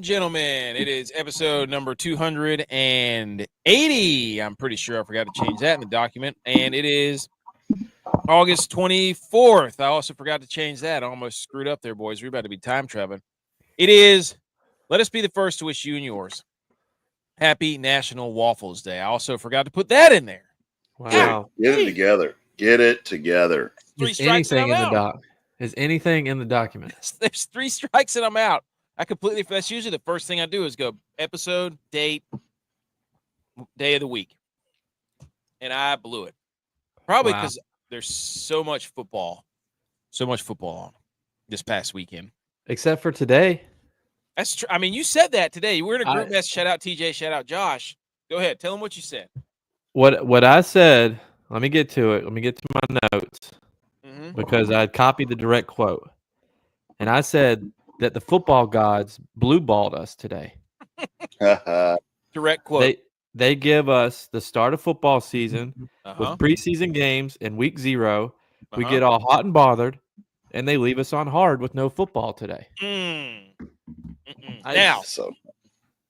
and gentlemen, it is episode number 280. I'm pretty sure I forgot to change that in the document. And it is August 24th. I also forgot to change that. I almost screwed up there, boys. We're about to be time traveling. It is, let us be the first to wish you and yours happy National Waffles Day. I also forgot to put that in there. Wow. Get it together. Get it together. Is anything in the Is anything in the document? There's 3 strikes and I'm out. That's usually the first thing I do is go episode, date, day of the week. And I blew it. Probably because there's so much football on this past weekend. Except for today. That's true. I mean, you said that today. We're in a group mess. Shout out TJ. Shout out Josh. Go ahead. Tell them what you said. What I said, let me get to it. Let me get to my notes. Because I copied the direct quote. And I said that the football gods blue-balled us today. Direct quote. They give us the start of football season with preseason games in week 0. We get all hot and bothered, and they leave us on hard with no football today.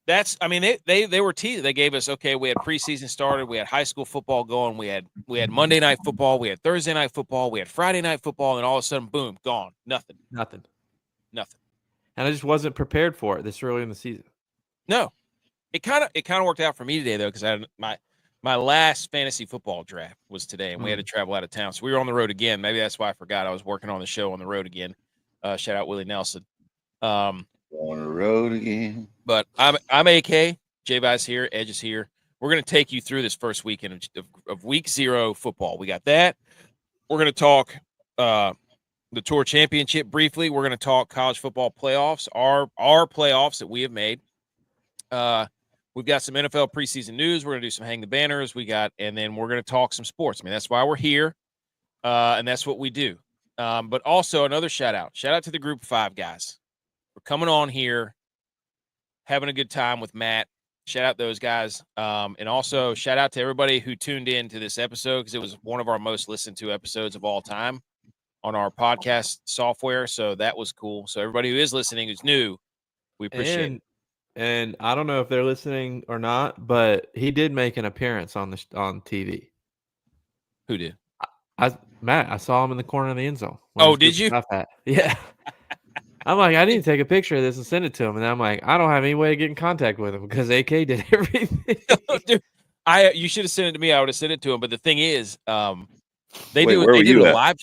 That's, I mean, they were teasing. They gave us, okay, we had preseason started, we had high school football going, we had Monday night football, we had Thursday night football, we had Friday night football, and all of a sudden, boom, gone. Nothing. And I just wasn't prepared for it this early in the season. No. It kind of worked out for me today though, because I had my last fantasy football draft was today, and we had to travel out of town. So we were on the road again. Maybe that's why I forgot. I was working on the show on the road again. Shout out Willie Nelson. On the road again. But I'm AK. G.U.Y.S here. Edge is here. We're going to take you through this first weekend of week 0 football. We got that. We're going to talk the Tour Championship briefly. We're going to talk college football playoffs, our playoffs that we have made. We've got some NFL preseason news. We're going to do some hang the banners. And then we're going to talk some sports. I mean, that's why we're here. And that's what we do. But also another shout out to the group of 5 guys. We're coming on here, having a good time with Matt. Shout out those guys. And also shout out to everybody who tuned in to this episode, because it was one of our most listened to episodes of all time on our podcast software. So that was cool. So everybody who is listening, who's new, we appreciate it. And I don't know if they're listening or not, but he did make an appearance on TV. Who did? Matt. I saw him in the corner of the end zone. Oh, did you? Yeah. I'm like, I need to take a picture of this and send it to him. And I'm like, I don't have any way to get in contact with him because AK did everything. Dude, you should have sent it to me. I would have sent it to him. But the thing is, they did a live.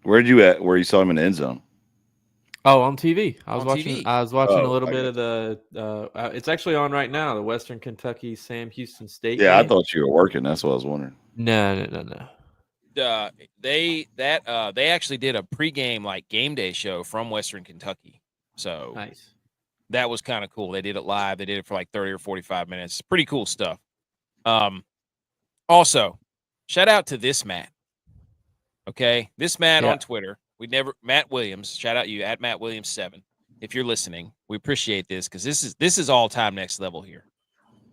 Where'd you at? Where you saw him in the end zone? Oh, on TV. I was watching a little bit of the. It's actually on right now. The Western Kentucky Sam Houston State. Yeah, game. I thought you were working. That's what I was wondering. No. They actually did a pregame like game day show from Western Kentucky. So nice. That was kind of cool. They did it live. They did it for like 30 or 45 minutes. Pretty cool stuff. Also, shout out to this Matt. Okay, this Matt on Twitter. Matt Williams. Shout out you at Matt Williams 7. If you're listening, we appreciate this because this is all time next level here.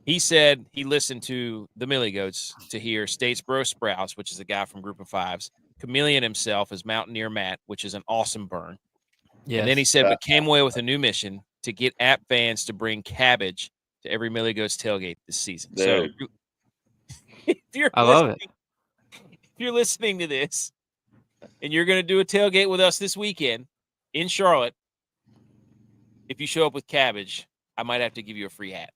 He said he listened to the Millie Goats to hear Statesboro Sprouts, which is a guy from Group of Fives, Chameleon himself as Mountaineer Matt, which is an awesome burn. Yes. And then he said, but came away with a new mission to get app fans to bring cabbage to every Millie Goats tailgate this season. There. So if you're listening to this and you're going to do a tailgate with us this weekend in Charlotte, if you show up with cabbage, I might have to give you a free hat.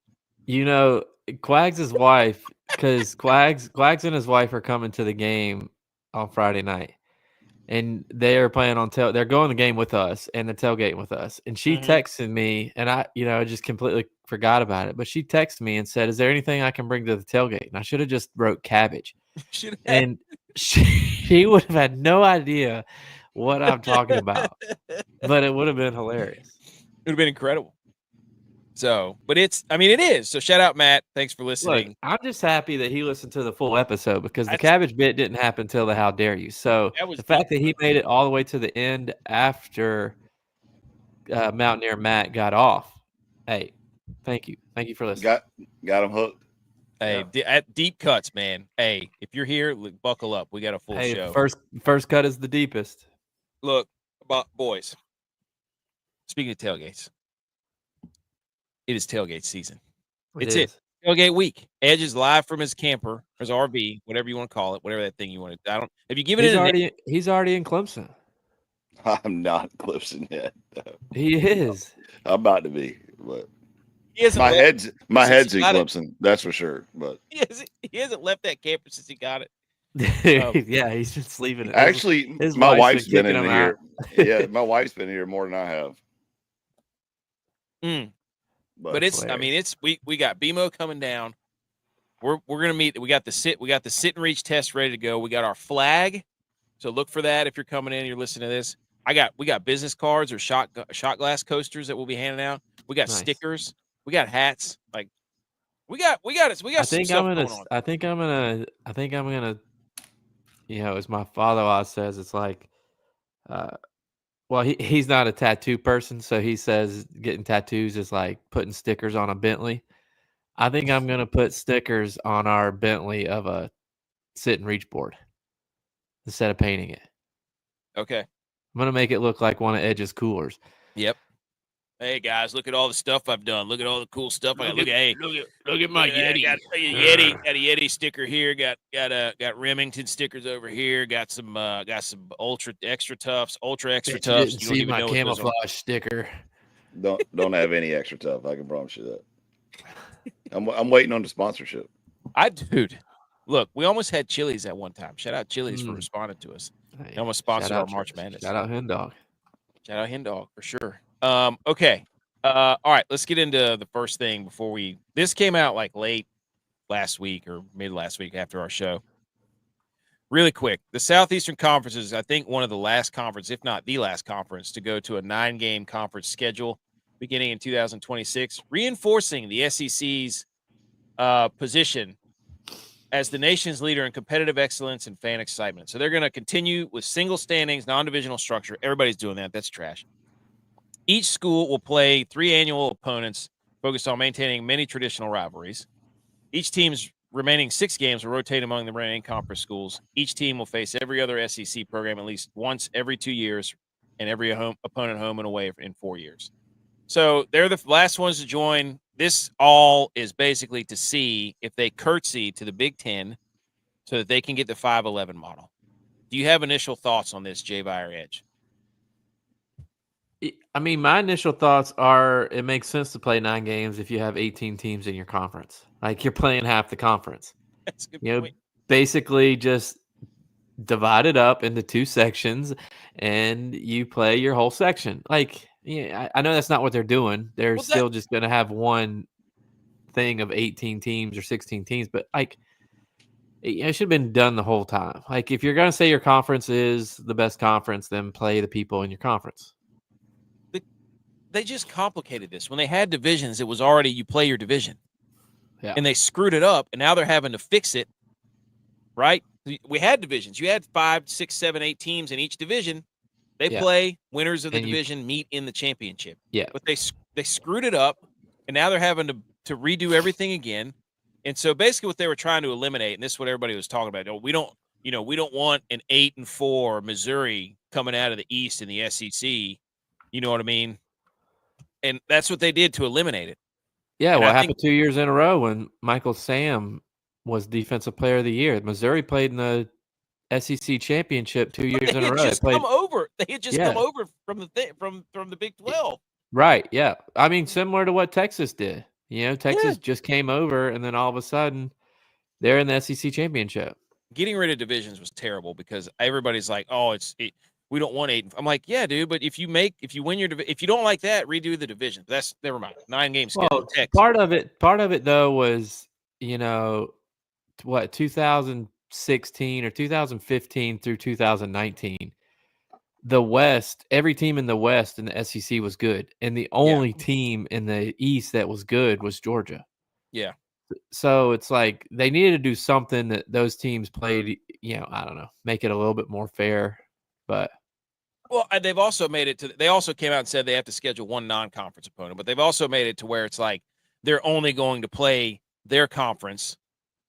You know, Quags' wife, because Quags and his wife are coming to the game on Friday night, and they are planning on they're going to the game with us and the tailgate with us. And she texted me, and I just completely forgot about it. But she texted me and said, "Is there anything I can bring to the tailgate?" And I should have just wrote cabbage, and she would have had no idea what I'm talking about, but it would have been hilarious. It would have been incredible. So, but it is. So shout out, Matt. Thanks for listening. Look, I'm just happy that he listened to the full episode because the cabbage bit didn't happen till the how dare you. So the fact that he made it all the way to the end after Mountaineer Matt got off. Hey, thank you. Thank you for listening. Got him hooked. Hey, at deep cuts, man. Hey, if you're here, buckle up. We got a full show. First cut is the deepest. Look, boys, speaking of tailgates, It is tailgate season. It It's is. tailgate week. Edge is live from his camper, his RV, whatever you want to call it, whatever that thing you want to. I don't. Have you given it a name? He's already in Clemson. I'm not Clemson yet. He is. I'm about to be, but He hasn't my left- head's he in got it. Clemson. That's for sure. But he hasn't left that camper since he got it. Yeah, he's been sleeping. actually, his my wife's wife's been been in kicking him here. out. Yeah, my wife's been here more than I have. But it's, I mean, it's we got BMO coming down. We're gonna meet. We got the sit and reach test ready to go. We got our flag, so look for that if you're coming in. You're listening to this. We got business cards or shot glass coasters that we'll be handing out. We got stickers. We got hats. Like we got some stuff going on. I think I'm gonna. You know, as my father-in-law says, it's like, well, he's not a tattoo person, so he says getting tattoos is like putting stickers on a Bentley. I think I'm going to put stickers on our Bentley of a sit and reach board instead of painting it. Okay. I'm going to make it look like one of Edge's coolers. Yep. Hey guys, look at all the stuff I've done. Look at all the cool stuff. Look at my Yeti. Got a Yeti sticker here. Got Remington stickers over here. Got some ultra extra toughs. You didn't see my camouflage sticker. Don't have any extra tough. I can promise you that. I'm waiting on the sponsorship. Dude, look, we almost had Chili's at one time. Shout out Chili's for responding to us. They almost sponsored our March Madness. Shout out Hen Dog. Shout out Hen Dog for sure. Okay. All right, let's get into the first thing before this came out like late last week or mid last week after our show. Really quick, the Southeastern Conference is, I think, one of the last conference, if not the last conference, to go to a 9-game conference schedule beginning in 2026, reinforcing the SEC's position as the nation's leader in competitive excellence and fan excitement. So they're going to continue with single standings, non-divisional structure. Everybody's doing that. That's trash. Each school will play 3 annual opponents focused on maintaining many traditional rivalries. Each team's remaining 6 games will rotate among the remaining conference schools. Each team will face every other SEC program at least once every 2 years and every opponent home and away in 4 years. So they're the last ones to join. This all is basically to see if they curtsy to the Big Ten so that they can get the 5-11 model. Do you have initial thoughts on this, J.Y. or Edge? I mean, my initial thoughts are it makes sense to play 9 games if you have 18 teams in your conference. Like you're playing half the conference. That's a good point. Basically just divide it up into 2 sections and you play your whole section. Like, yeah, I know that's not what they're doing. They're still just going to have one thing of 18 teams or 16 teams, but like it should have been done the whole time. Like if you're going to say your conference is the best conference, then play the people in your conference. They just complicated this. When they had divisions, it was already you play your division. Yeah. And they screwed it up, and now they're having to fix it, right? We had divisions. You had 5, 6, 7, 8 teams in each division. They play winners of the division meet in the championship. Yeah. But they screwed it up, and now they're having to redo everything again. And so basically what they were trying to eliminate, and this is what everybody was talking about, we don't want an 8-4 Missouri coming out of the East in the SEC. You know what I mean? And that's what they did to eliminate it. Yeah, what happened 2 years in a row when Michael Sam was Defensive Player of the Year. Missouri played in the SEC championship 2 years in a row. They had just come over from the Big 12. Right, yeah. I mean, similar to what Texas did. You know, Texas just came over, and then all of a sudden, they're in the SEC championship. Getting rid of divisions was terrible because everybody's like, "Oh, we don't want 8." I'm like, "Yeah, dude, but if you win your division, if you don't like that, redo the division." That's never mind. 9 games. Well, part of it though was 2016 or 2015 through 2019. The West, every team in the West in the SEC was good, and the only team in the East that was good was Georgia. Yeah. So it's like they needed to do something that those teams played. I don't know, make it a little bit more fair, but. Well, they've also made it to. They also came out and said they have to schedule one non-conference opponent, but they've also made it to where it's like they're only going to play their conference,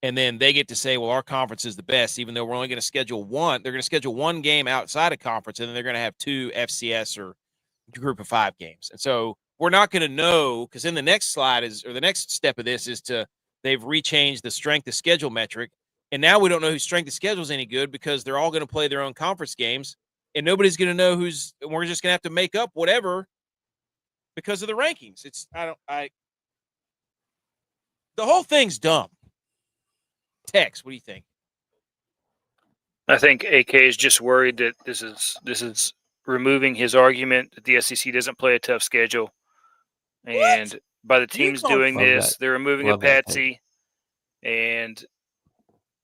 and then they get to say, "Well, our conference is the best," even though we're only going to schedule one. They're going to schedule one game outside of conference, and then they're going to have 2 FCS or group of 5 games. And so we're not going to know because then the next slide the next step of this is they've rechanged the strength of schedule metric. And now we don't know whose strength of schedule is any good because they're all going to play their own conference games and nobody's going to know we're just going to have to make up whatever because of the rankings. The whole thing's dumb. Tex, what do you think? I think AK is just worried that this is removing his argument that the SEC doesn't play a tough schedule. And by the teams doing this, they're removing a patsy. And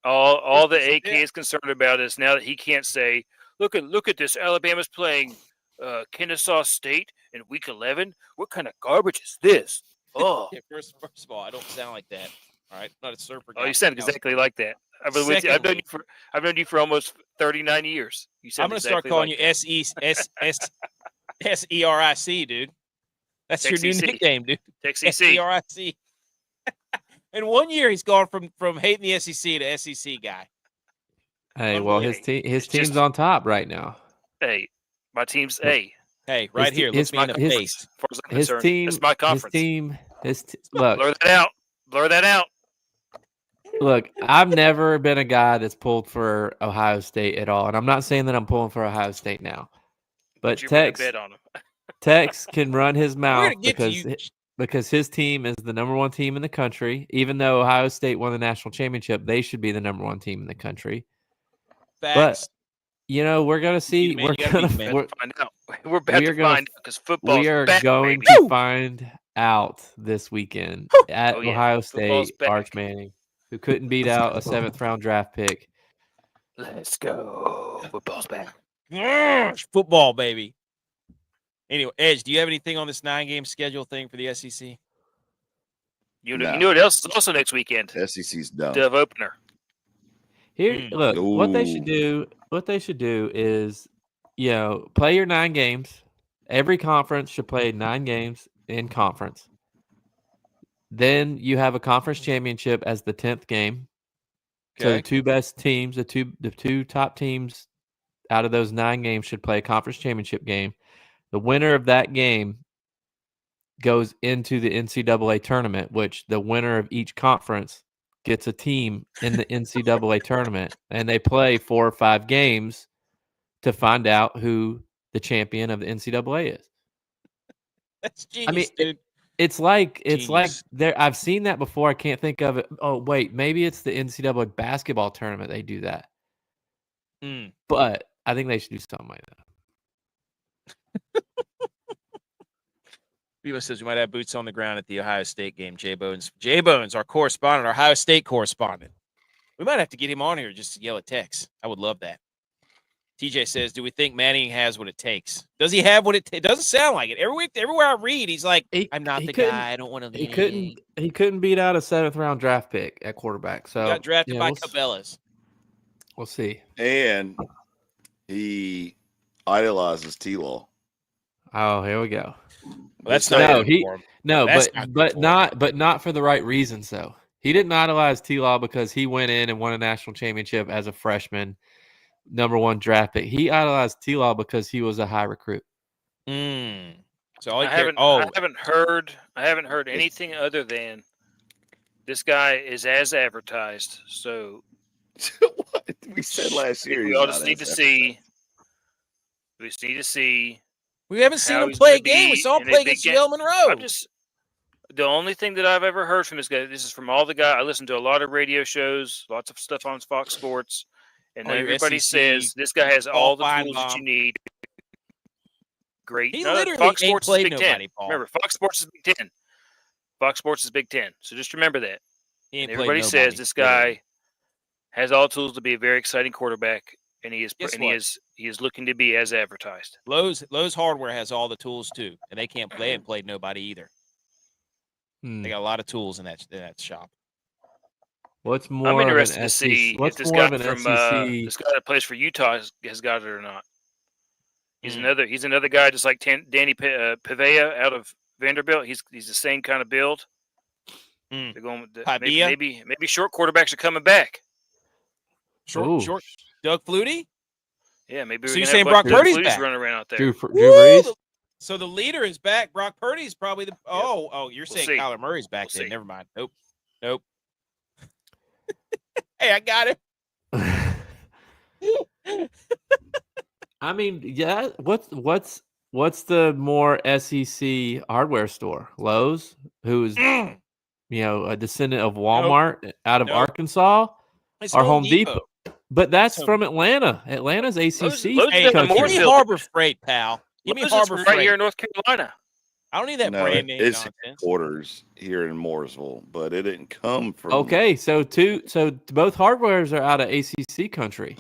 all the AK is concerned about is now that he can't say, look at this, Alabama's playing Kennesaw State in week 11. What kind of garbage is this? Oh, yeah, first of all, I don't sound like that. All right, I'm not a surfer guy. Oh, you sound exactly like that. I've been with you. I've known you for almost 39 years. I'm going to start calling you SERIC, dude. That's your new nickname, dude. SERIC. In 1 year, he's gone from hating the SEC to SEC guy. Hey, well, his team's on top right now. Hey, my team's Hey, right here. Look me in the face. As far as I'm concerned, it's my conference. Look. Blur that out. Look, I've never been a guy that's pulled for Ohio State at all, and I'm not saying that I'm pulling for Ohio State now. But Tex can run his mouth because his team is the number one team in the country. Even though Ohio State won the national championship, they should be the number one team in the country. Facts. But we're gonna see. We're going to find out. We're about to find out because football. We are back, going baby. to find out this weekend at Ohio State. Arch Manning, who couldn't beat out a 7th round draft pick. Let's go. Football's back. Football, baby. Anyway, Edge, do you have anything on this 9-game schedule thing for the SEC? You know what else is also next weekend? SEC's done. Dove opener. Here, look, what they should do is, play your 9 games. Every conference should play 9 games in conference. Then you have a conference championship as the 10th game. Okay. So the two best teams, the two top teams out of those 9 games should play a conference championship game. The winner of that game goes into the NCAA tournament, which the winner of each conference gets a team in the NCAA tournament, and they play 4 or 5 games to find out who the champion of the NCAA is. That's genius, dude. It's like there. I've seen that before. I can't think of it. Oh wait, maybe it's the NCAA basketball tournament. They do that, but I think they should do something like that. Viva says we might have boots on the ground at the Ohio State game. Jay Bones, our correspondent, our Ohio State correspondent. We might have to get him on here just to yell at Tex. I would love that. TJ says, do we think Manning has what it takes? Does he have what it takes? It doesn't sound like it. Everywhere I read, he's like, I'm not the guy. I don't want to be. He couldn't beat out a 7th round draft pick at quarterback. So he got drafted by Cabela's. We'll see. And he idolizes T-Law. Oh, here we go. Well, that's not but not for the right reasons though. He didn't idolize T-Law because he went in and won a national championship as a freshman, number 1 draft pick. He idolized T-Law because he was a high recruit. So I haven't heard anything other than this guy is as advertised. So what we said last year. We all just need to see. We just need to see. We haven't seen him play a game. We saw him play against Yale Monroe. The only thing that I've ever heard from this guy, this is from all the guys. I listen to a lot of radio shows, lots of stuff on Fox Sports, and everybody says this guy has all the tools that you need. Great. He literally Fox ain't Sports played is Big nobody, Ten. Paul. Remember, Fox Sports is Big Ten. Fox Sports is Big Ten. So just remember that. And everybody says this guy has all the tools to be a very exciting quarterback, and he is looking to be as advertised. Lowe's Hardware has all the tools too, and they can't play and played nobody either. They got a lot of tools in that shop. What's more? I'm interested to see if this guy this guy that plays for Utah has got it or not. He's another guy just like Danny Pavea out of Vanderbilt. He's the same kind of build. They're going with maybe short quarterbacks are coming back. Short Doug Flutie? Yeah, maybe so we're you're gonna saying have Brock Purdy's Doug back? Running around out there. Drew Brees? So the leader is back. Brock Purdy is probably the. Oh, you're saying see. Kyler Murray's back We'll then. see. Never mind. Nope. Hey, I got it. I mean, yeah. What's the more SEC hardware store? Lowe's, who is a descendant of Walmart out of Nope. Arkansas, It's or Home Depot. But that's So- from Atlanta. Atlanta's ACC. Lowe's Hey, is in country. give me Mooresville. Harbor Freight, pal. Give me Lowe's is Harbor right Freight. here in North Carolina. I don't need that No, brand name it's nonsense. headquarters here in Mooresville, but it didn't come from. Okay, so both hardwares are out of ACC country.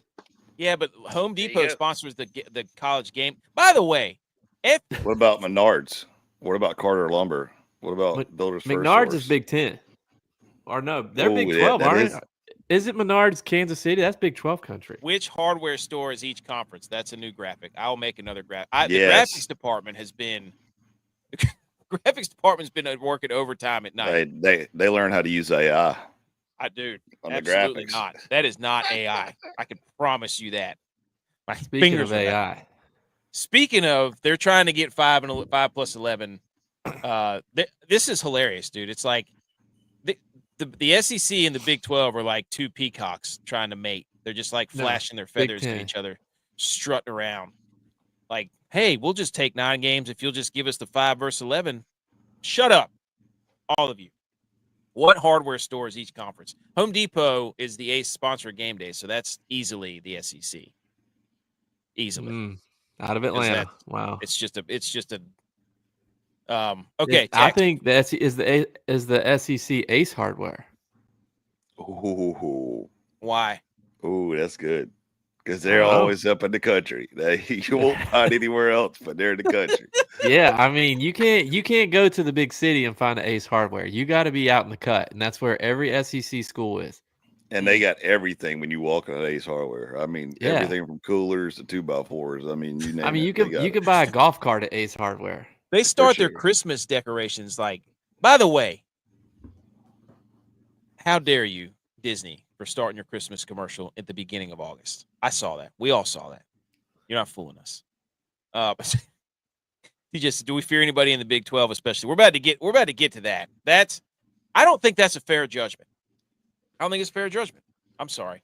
Yeah, but Home There you Depot go. sponsors the college game. By the way, What about Menards? What about Carter Lumber? What about Builders First McNard's Source? is Big 10. Or no, they're Oh, Big yeah, 12, that aren't is- it? Is it Menards, Kansas City? That's Big 12 country. which hardware store is each conference? That's a new graphic. I'll make another graphic. The Yes. graphics department has been graphics department's been working overtime at night. They learn how to use AI Dude, on the absolutely graphics. not. That is not AI. I can promise you that. My Speaking fingers of are wet. AI, Speaking of, they're trying to get 5 plus 11. This is hilarious, dude. It's like the SEC and the Big 12 are like two peacocks trying to mate. They're just like No, flashing their Big feathers at 10. each other, strutting around. Like, hey, we'll just take 9 games if you'll just give us the 5 versus 11. Shut up, all of you. What hardware store is each conference? Home Depot is the ace sponsor of game day, so that's easily the SEC. Easily. Out of Atlanta. Wow. It's just a I text. think is the SEC Ace hardware. Ooh, Why? that's good. Because they're Oh. always up in the country. You won't find anywhere else, but they're in the country. Yeah, I mean, you can't go to the big city and find an Ace hardware. You got to be out in the cut, and that's where every SEC school is. And they got everything when you walk on Ace Hardware. I mean, Yeah. everything from coolers to 2x4s. I mean, you name it. You could buy a golf cart at Ace Hardware. They start their sure. Christmas decorations like, by the way, how dare you, Disney, for starting your Christmas commercial at the beginning of August? I saw that. We all saw that. You're not fooling us. But do we fear anybody in the Big 12 especially? We're about to get to that. I don't think that's a fair judgment. I don't think it's fair judgment. I'm sorry.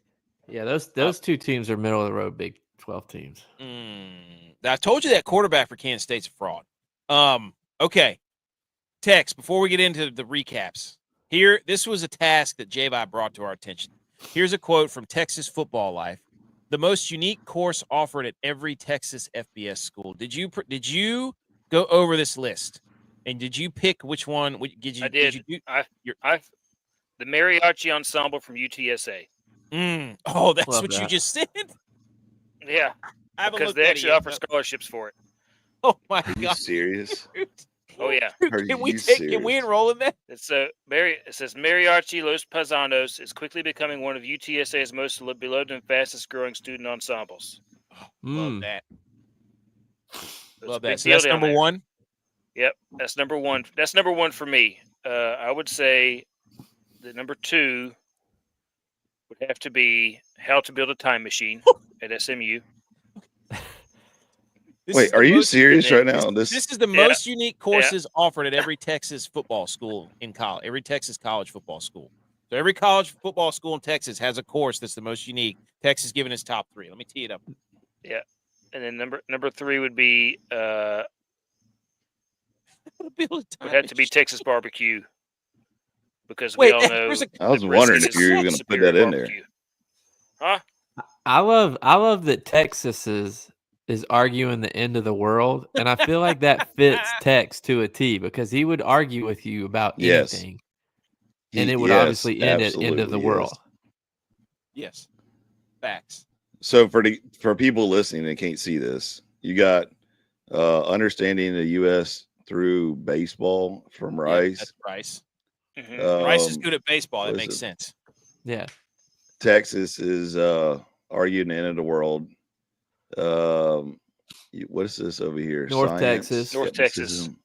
Yeah, those two teams are middle of the road Big 12 teams. I told you that quarterback for Kansas State's a fraud. Okay. Tex, before we get into the recaps, this was a task that G.U.Y.S brought to our attention. Here's a quote from Texas Football Life. The most unique course offered at every Texas FBS school. Did you go over this list? And did you pick which one? I did. The mariachi ensemble from UTSA. Oh, that's Love what you that. just said? Yeah, I haven't because looked they at it actually yet, offer but- scholarships for it. Oh, my Are you God. serious? Oh yeah, Are Can we you enroll in that? it says Mariachi Los Paisanos is quickly becoming one of UTSA's most beloved and fastest growing student ensembles. Love that. So it's Love a big that. So deal that's down number there. one. Yep, that's number one. That's number one for me. I would say the number 2 would have to be How to Build a Time Machine at SMU. This is Wait, the are you most- serious right now? This is the Yeah. most unique courses offered at every Texas football school in college, every Texas college football school. So every college football school in Texas has a course that's the most unique. Texas giving its top 3. Let me tee it up. Yeah, and then number 3 would be would have to be Texas barbecue, because we Wait, all know there's a- I was the wondering brisket if you were is going to put superior that in there. barbecue. Huh? I love that Texas is arguing the end of the world, and I feel like that fits Tex to a T, because he would argue with you about Yes. anything, and it would obviously end at end of the absolutely, world. Yes. Facts. So for people listening that can't see this, you got understanding the U.S. through baseball from Yeah, Rice. that's Rice. Mhm. Rice is good at baseball. That what makes is it? sense. Yeah, Texas is arguing the end of the world. What is this over here? North Texas. North Texas. skepticism,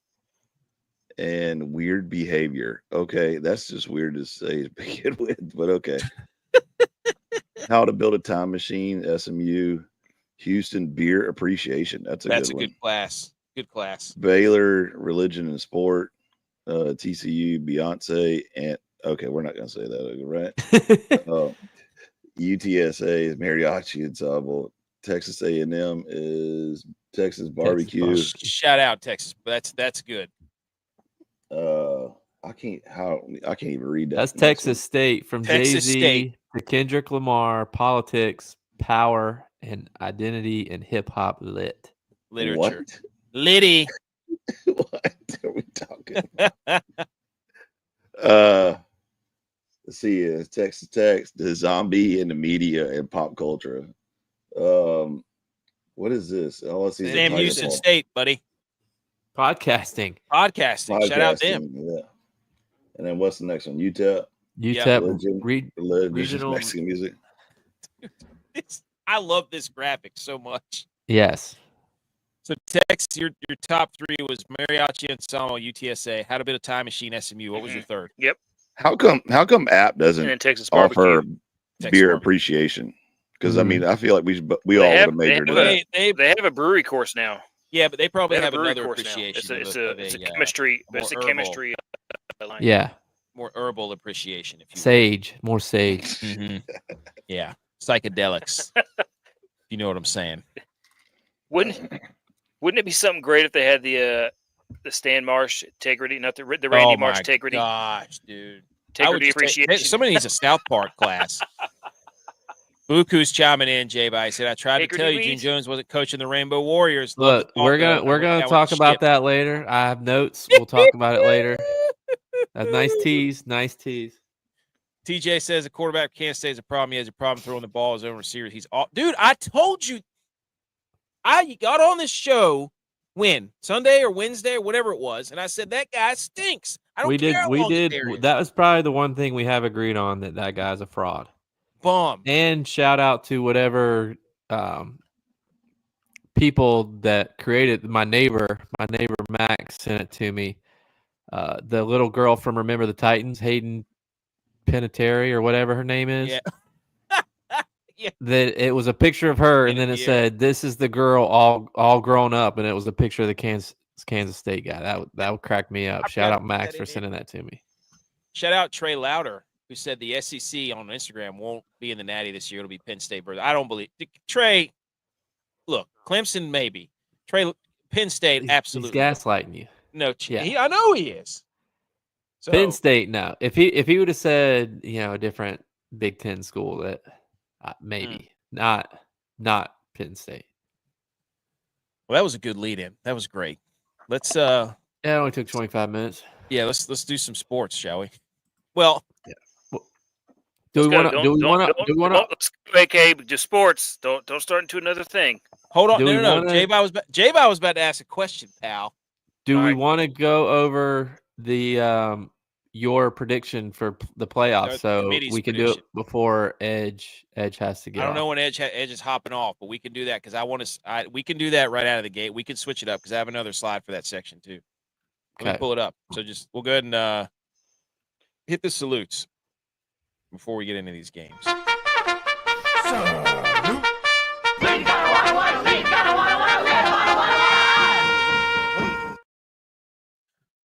and weird behavior. Okay, that's just weird to say to begin with, but okay. How to Build a Time Machine, SMU, Houston Beer Appreciation. That's a That's a good one. good class. Good class. Baylor, religion and sport. TCU, Beyonce, and okay, we're not gonna say that, right? UTSA is mariachi ensemble. Texas A&M is Texas barbecue. Shout out Texas. That's good. I can't even read that. That's Texas State, from Texas Jay-Z State. to Kendrick Lamar, politics, power, and identity and hip hop lit. Literature. Liddy. What are we talking? Let's see, Texas Tech, the zombie in the media and pop culture. What is this? Oh, let's see. Sam Houston State, buddy. Podcasting. Shout out them. Yeah. And then what's the next one? UTEP. Regional Mexican music. I love this graphic so much. Yes. So Tex, your top three was Mariachi Ensemble, UTSA, Had a Bit of Time Machine, SMU. What was your third? Yep. How come App doesn't Texas offer Texas beer barbecue. appreciation? Because I mean, I feel like we all would have majored in that. They have a brewery course now. Yeah, but they probably have a brewery another course appreciation. Now. It's a chemistry. It's a chemistry line. Yeah. More herbal appreciation. If you sage, more sage. Mm-hmm. Yeah, psychedelics. You know what I'm saying? Wouldn't it be something great if they had the Stan Marsh integrity, not the Randy Marsh integrity? Gosh, dude. Integrity appreciation. Somebody needs a South Park class. Buku's chiming in, J-Bye. Said, I tried to tell you Gene Jones wasn't coaching the Rainbow Warriors. Look, we're gonna talk about that later. I have notes. We'll talk about it later. That's nice tease. Nice tease. TJ says a quarterback can't stay as a problem. He has a problem throwing the ball as own receiver. He's all dude. I told you. I got on this show when Sunday or Wednesday or whatever it was, and I said that guy stinks. I don't care. We did. That was probably the one thing we have agreed on, that guy's a fraud. Bum. And shout out to whatever people that created my neighbor Max sent it to me. The little girl from Remember the Titans, Hayden Panettiere or whatever her name is. Yeah. Yeah. That it was a picture of her, and then it said, "This is the girl all grown up," and it was a picture of the Kansas State guy. That would crack me up. Shout out Max for sending that to me. Shout out Trey Louder, who said the SEC on Instagram won't be in the Natty this year. It'll be Penn State. I don't believe Trey. Look, Clemson maybe. Penn State absolutely. He's gaslighting you. No, I know he is. So, Penn State, no. If he would have said, a different Big Ten school, that maybe not Penn State. Well, that was a good lead-in. That was great. Let's. It only took 25 minutes. Yeah, let's do some sports, shall we? Well, do we want to? Let's vacate just sports. Don't start into another thing. Hold on, no. J-Bye was about to ask a question, pal. Do we want to go over the your prediction for the playoffs so we can do it before Edge has to get I don't off. know when Edge is hopping off, but we can do that because we can do that right out of the gate. We can switch it up because I have another slide for that section too. Let me pull it up. So we'll go ahead and hit the salutes before we get into these games.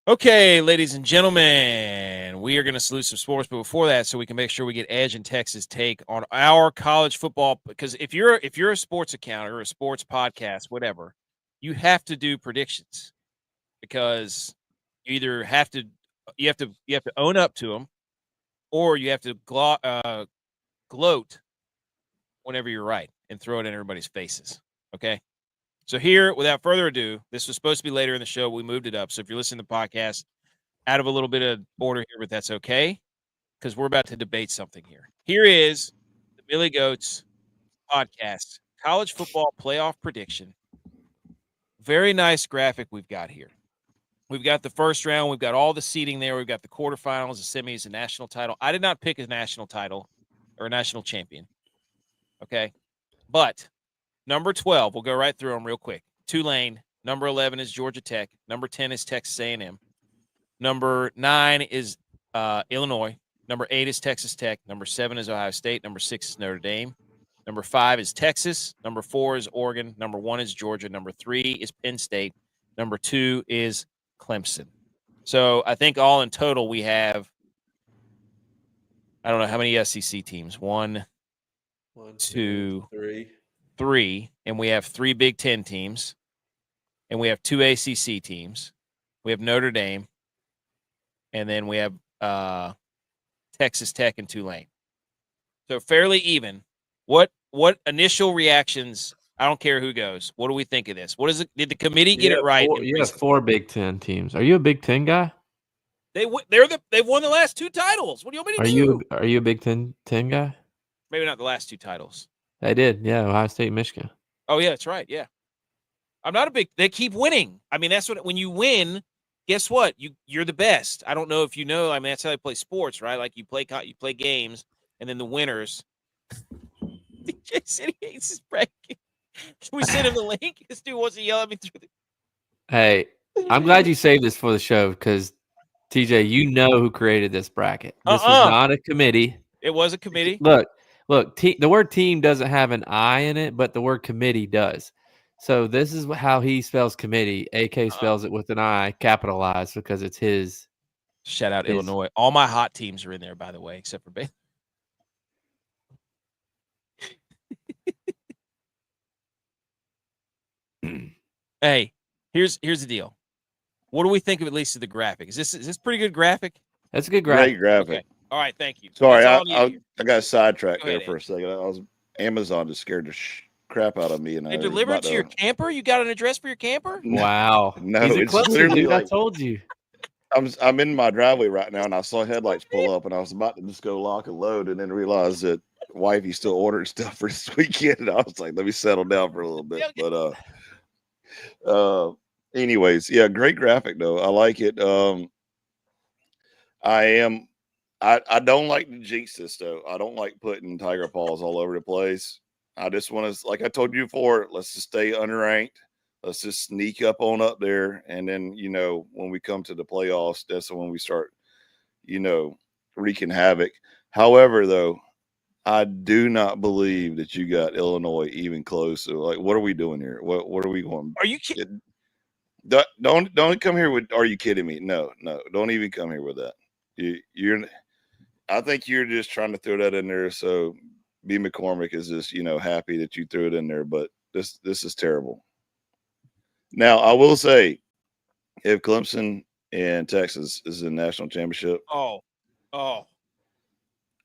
Okay, ladies and gentlemen, we are going to salute some sports, but before that, so we can make sure we get Edge and Texas' take on our college football. Because if you're a sports account or a sports podcast, whatever, you have to do predictions because you either have to own up to them, or you have to gloat whenever you're right and throw it in everybody's faces. Okay. So here, without further ado, this was supposed to be later in the show. We moved it up. So if you're listening to the podcast, out of a little bit of order here, but that's okay because we're about to debate something here. Here is the Billy Goats podcast, college football playoff prediction. Very nice graphic we've got here. We've got the first round. We've got all the seeding there. We've got the quarterfinals, the semis, the national title. I did not pick a national title or a national champion. Okay. But number 12, we'll go right through them real quick. Tulane. Number 11 is Georgia Tech. Number 10 is Texas A&M. Number 9 is Illinois. Number 8 is Texas Tech. Number 7 is Ohio State. Number 6 is Notre Dame. Number 5 is Texas. Number 4 is Oregon. Number 1 is Georgia. Number 3 is Penn State. Number 2 is Clemson. So I think all in total we have, I don't know how many SEC teams. 1, 2, 3, and we have 3 Big Ten teams, and we have 2 ACC teams. We have Notre Dame, and then we have Texas Tech and Tulane. So fairly even. What initial reactions? I don't care who goes. What do we think of this? What is it? Did the committee get it right? You have 4 Big Ten teams. Are you a Big Ten guy? They've won the last 2 titles. What do you want me to do? Are you a Big Ten guy? Maybe not the last 2 titles. They did. Yeah, Ohio State, Michigan. Oh yeah, that's right. Yeah, I'm not a big. They keep winning. I mean, that's what when you win. Guess what? You're the best. I don't know if you know. I mean, that's how they play sports, right? Like you play games, and then the winners. DJ said he hates his bracket. Can we send him the link? This dude wants to yell at me through the. Hey, I'm glad you saved this for the show because TJ, you know who created this bracket. This was not a committee. It was a committee. Look. The word team doesn't have an I in it, but the word committee does. So this is how he spells committee. AK spells it with an I, capitalized, because it's his. Shout out Illinois. All my hot teams are in there, by the way, except for Baylor. Hey, here's the deal. What do we think of at least of the graphic? Is this pretty good graphic? That's a good graphic. Great graphic. Okay. All right, thank you. Sorry, I got sidetracked Go ahead, there for a second. Amazon just scared the crap out of me, and they delivered to your camper. You got an address for your camper? Wow. No, He's it's Clemson, literally dude, like I told you. I'm in my driveway right now, and I saw headlights pull up, and I was about to just go lock and load, and then realized that wifey still ordered stuff for this weekend, and I was like, let me settle down for a little bit. But anyways, yeah, great graphic though. I like it. I don't like to jinx this though. I don't like putting tiger paws all over the place. I just want to, like I told you before, let's just stay unranked. Let's just sneak up on up there. And then, when we come to the playoffs, that's when we start, wreaking havoc. However, though, I do not believe that you got Illinois even close. So, like, what are we doing here? What are we going? Are you kidding? Don't come here with, are you kidding me? No, don't even come here with that. I think you're just trying to throw that in there. So B. McCormick is just, happy that you threw it in there, but this is terrible. Now, I will say, if Clemson and Texas is in national championship, I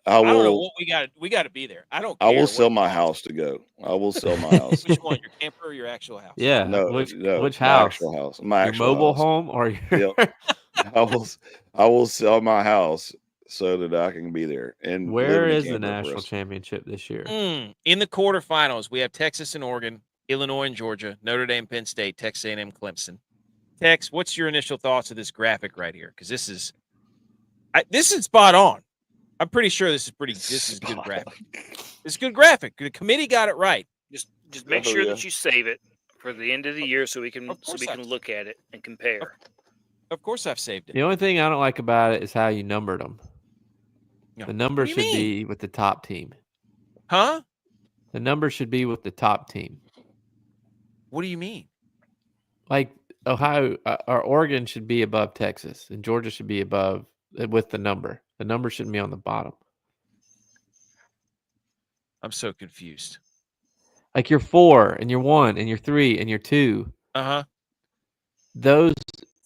don't know what we got to be there. I don't care. I will sell my house to go. I will sell my house. Which one, your camper or your actual house? Yeah. No, which my house? actual house. My your actual mobile house. home or your Yep. I will sell my house so that I can be there. And where live in a is the camper for national us. championship this year? In the quarterfinals, we have Texas and Oregon, Illinois and Georgia, Notre Dame, Penn State, Texas A&M, Clemson. Tex, what's your initial thoughts of this graphic right here? Because this is spot on. I'm pretty sure this is good graphic. It's good graphic. The committee got it right. Just make sure that you save it for the end of the year so we can look at it and compare. Of course, I've saved it. The only thing I don't like about it is how you numbered them. No. The number should be with the top team. Huh? The number should be with the top team. What do you mean? Like Ohio or Oregon should be above Texas, and Georgia should be above with the number. The number shouldn't be on the bottom. I'm so confused. Like you're 4 and you're 1 and you're 3 and you're 2. Those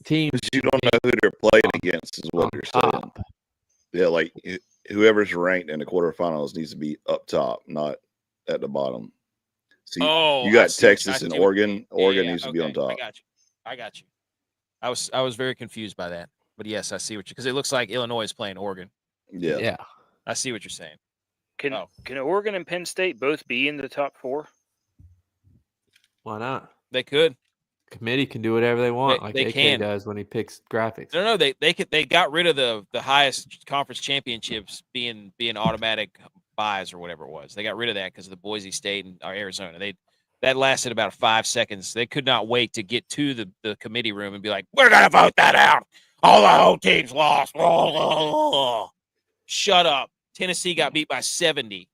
teams, Because you don't know who they're playing against, is what you're saying. Yeah, like whoever's ranked in the quarterfinals needs to be up top, not at the bottom. See, you got Texas and Oregon. Oregon needs to be on top. I got you. I was very confused by that, but yes, I see what you, because it looks like Illinois is playing Oregon. Yeah. I see what you're saying. Can Oregon and Penn State both be in the top 4? Why not? They could. Committee can do whatever they want, like they AK can. does when he picks graphics. No, they got rid of the highest conference championships being automatic buys or whatever it was. They got rid of that because of the Boise State and Arizona. That lasted about 5 seconds. They could not wait to get to the committee room and be like, "We're gonna vote that out. All the home teams lost." Shut up. Tennessee got beat by 70.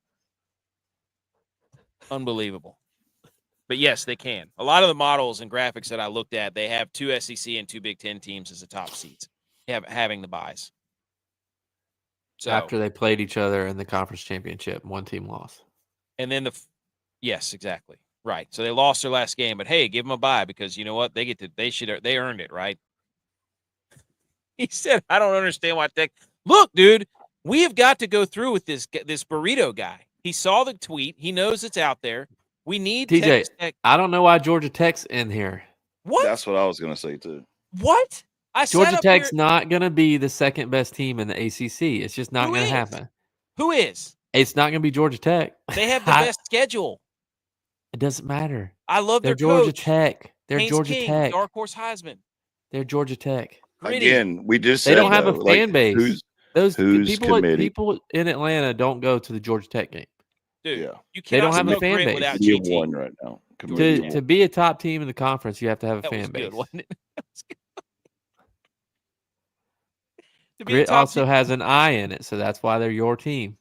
Unbelievable. But yes, they can. A lot of the models and graphics that I looked at, they have 2 SEC and 2 Big Ten teams as the top seeds, having the buys. So After they played each other in the conference championship, one team lost. and then yes, exactly. Right. So they lost their last game, but hey, give them a bye because you know what? They earned it, right? He said, I don't understand why Tech. Look, dude, we have got to go through with this burrito guy. He saw the tweet. He knows it's out there. We need TJ, Texas Tech. I don't know why Georgia Tech's in here. What? That's what I was going to say, too. What? Georgia Tech's not going to be the second best team in the ACC. It's just not going to happen. Who is? It's not going to be Georgia Tech. They have the best schedule. It doesn't matter. I love their Georgia coach. Tech. They're Haynes Georgia King, Tech. Dark Horse Heisman. They're Georgia Tech. Gritty. Again, we just they said don't have a fan base. Those committee? People in Atlanta don't go to the Georgia Tech game. Dude, Yeah. you They don't cannot have a spell fan grit base. without Committee of GT. one right now. Committee of To one. be a top team in the conference, you have to have a That was fan base. good, wasn't it? That was good. To be a Grit top also team- has an I in it, so that's why they're your team.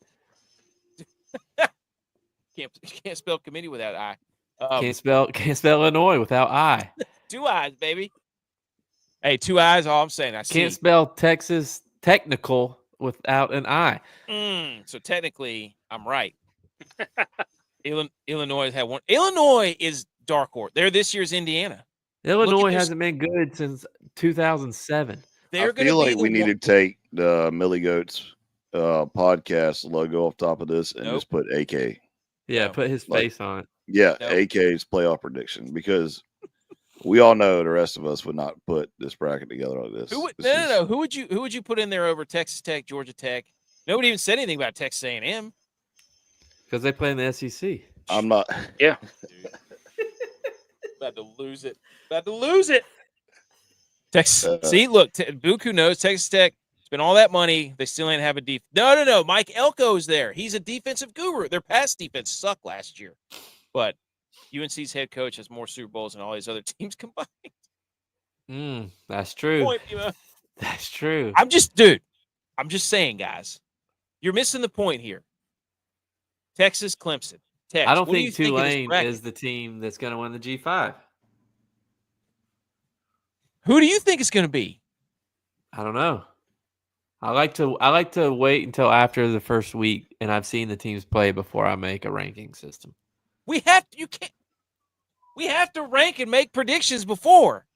Can't spell committee without I. Can't spell Illinois without I. 2 eyes, baby. Hey, 2 eyes. All I'm saying. I see. Can't spell Texas technical without an I. So technically, I'm right. Illinois had one. Illinois is dark horse. They're this year's Indiana. Illinois hasn't been good since 2007. They're I going to feel be like we need to take the Millie Goats podcast logo off top of this and just put AK. Yeah, No. put his face on it. Yeah, No. AK's playoff prediction because we all know the rest of us would not put this bracket together like this. No. Who would you put in there over Texas Tech, Georgia Tech? Nobody even said anything about Texas A&M. Because they play in the SEC. I'm not. Yeah. About to lose it. Texas. See, look, Buku knows Texas Tech spent all that money. They still ain't have a defense. No. Mike Elko's there. He's a defensive guru. Their pass defense sucked last year. But UNC's head coach has more Super Bowls than all these other teams combined. That's true. Point, That's true. I'm just saying, guys. You're missing the point here. Texas, Clemson. Tex, I don't what do you think of this Tulane bracket? is the team that's going to win the G5. Who do you think it's going to be? I don't know. I like to wait until after the first week and I've seen the teams play before I make a ranking system. We have to rank and make predictions before.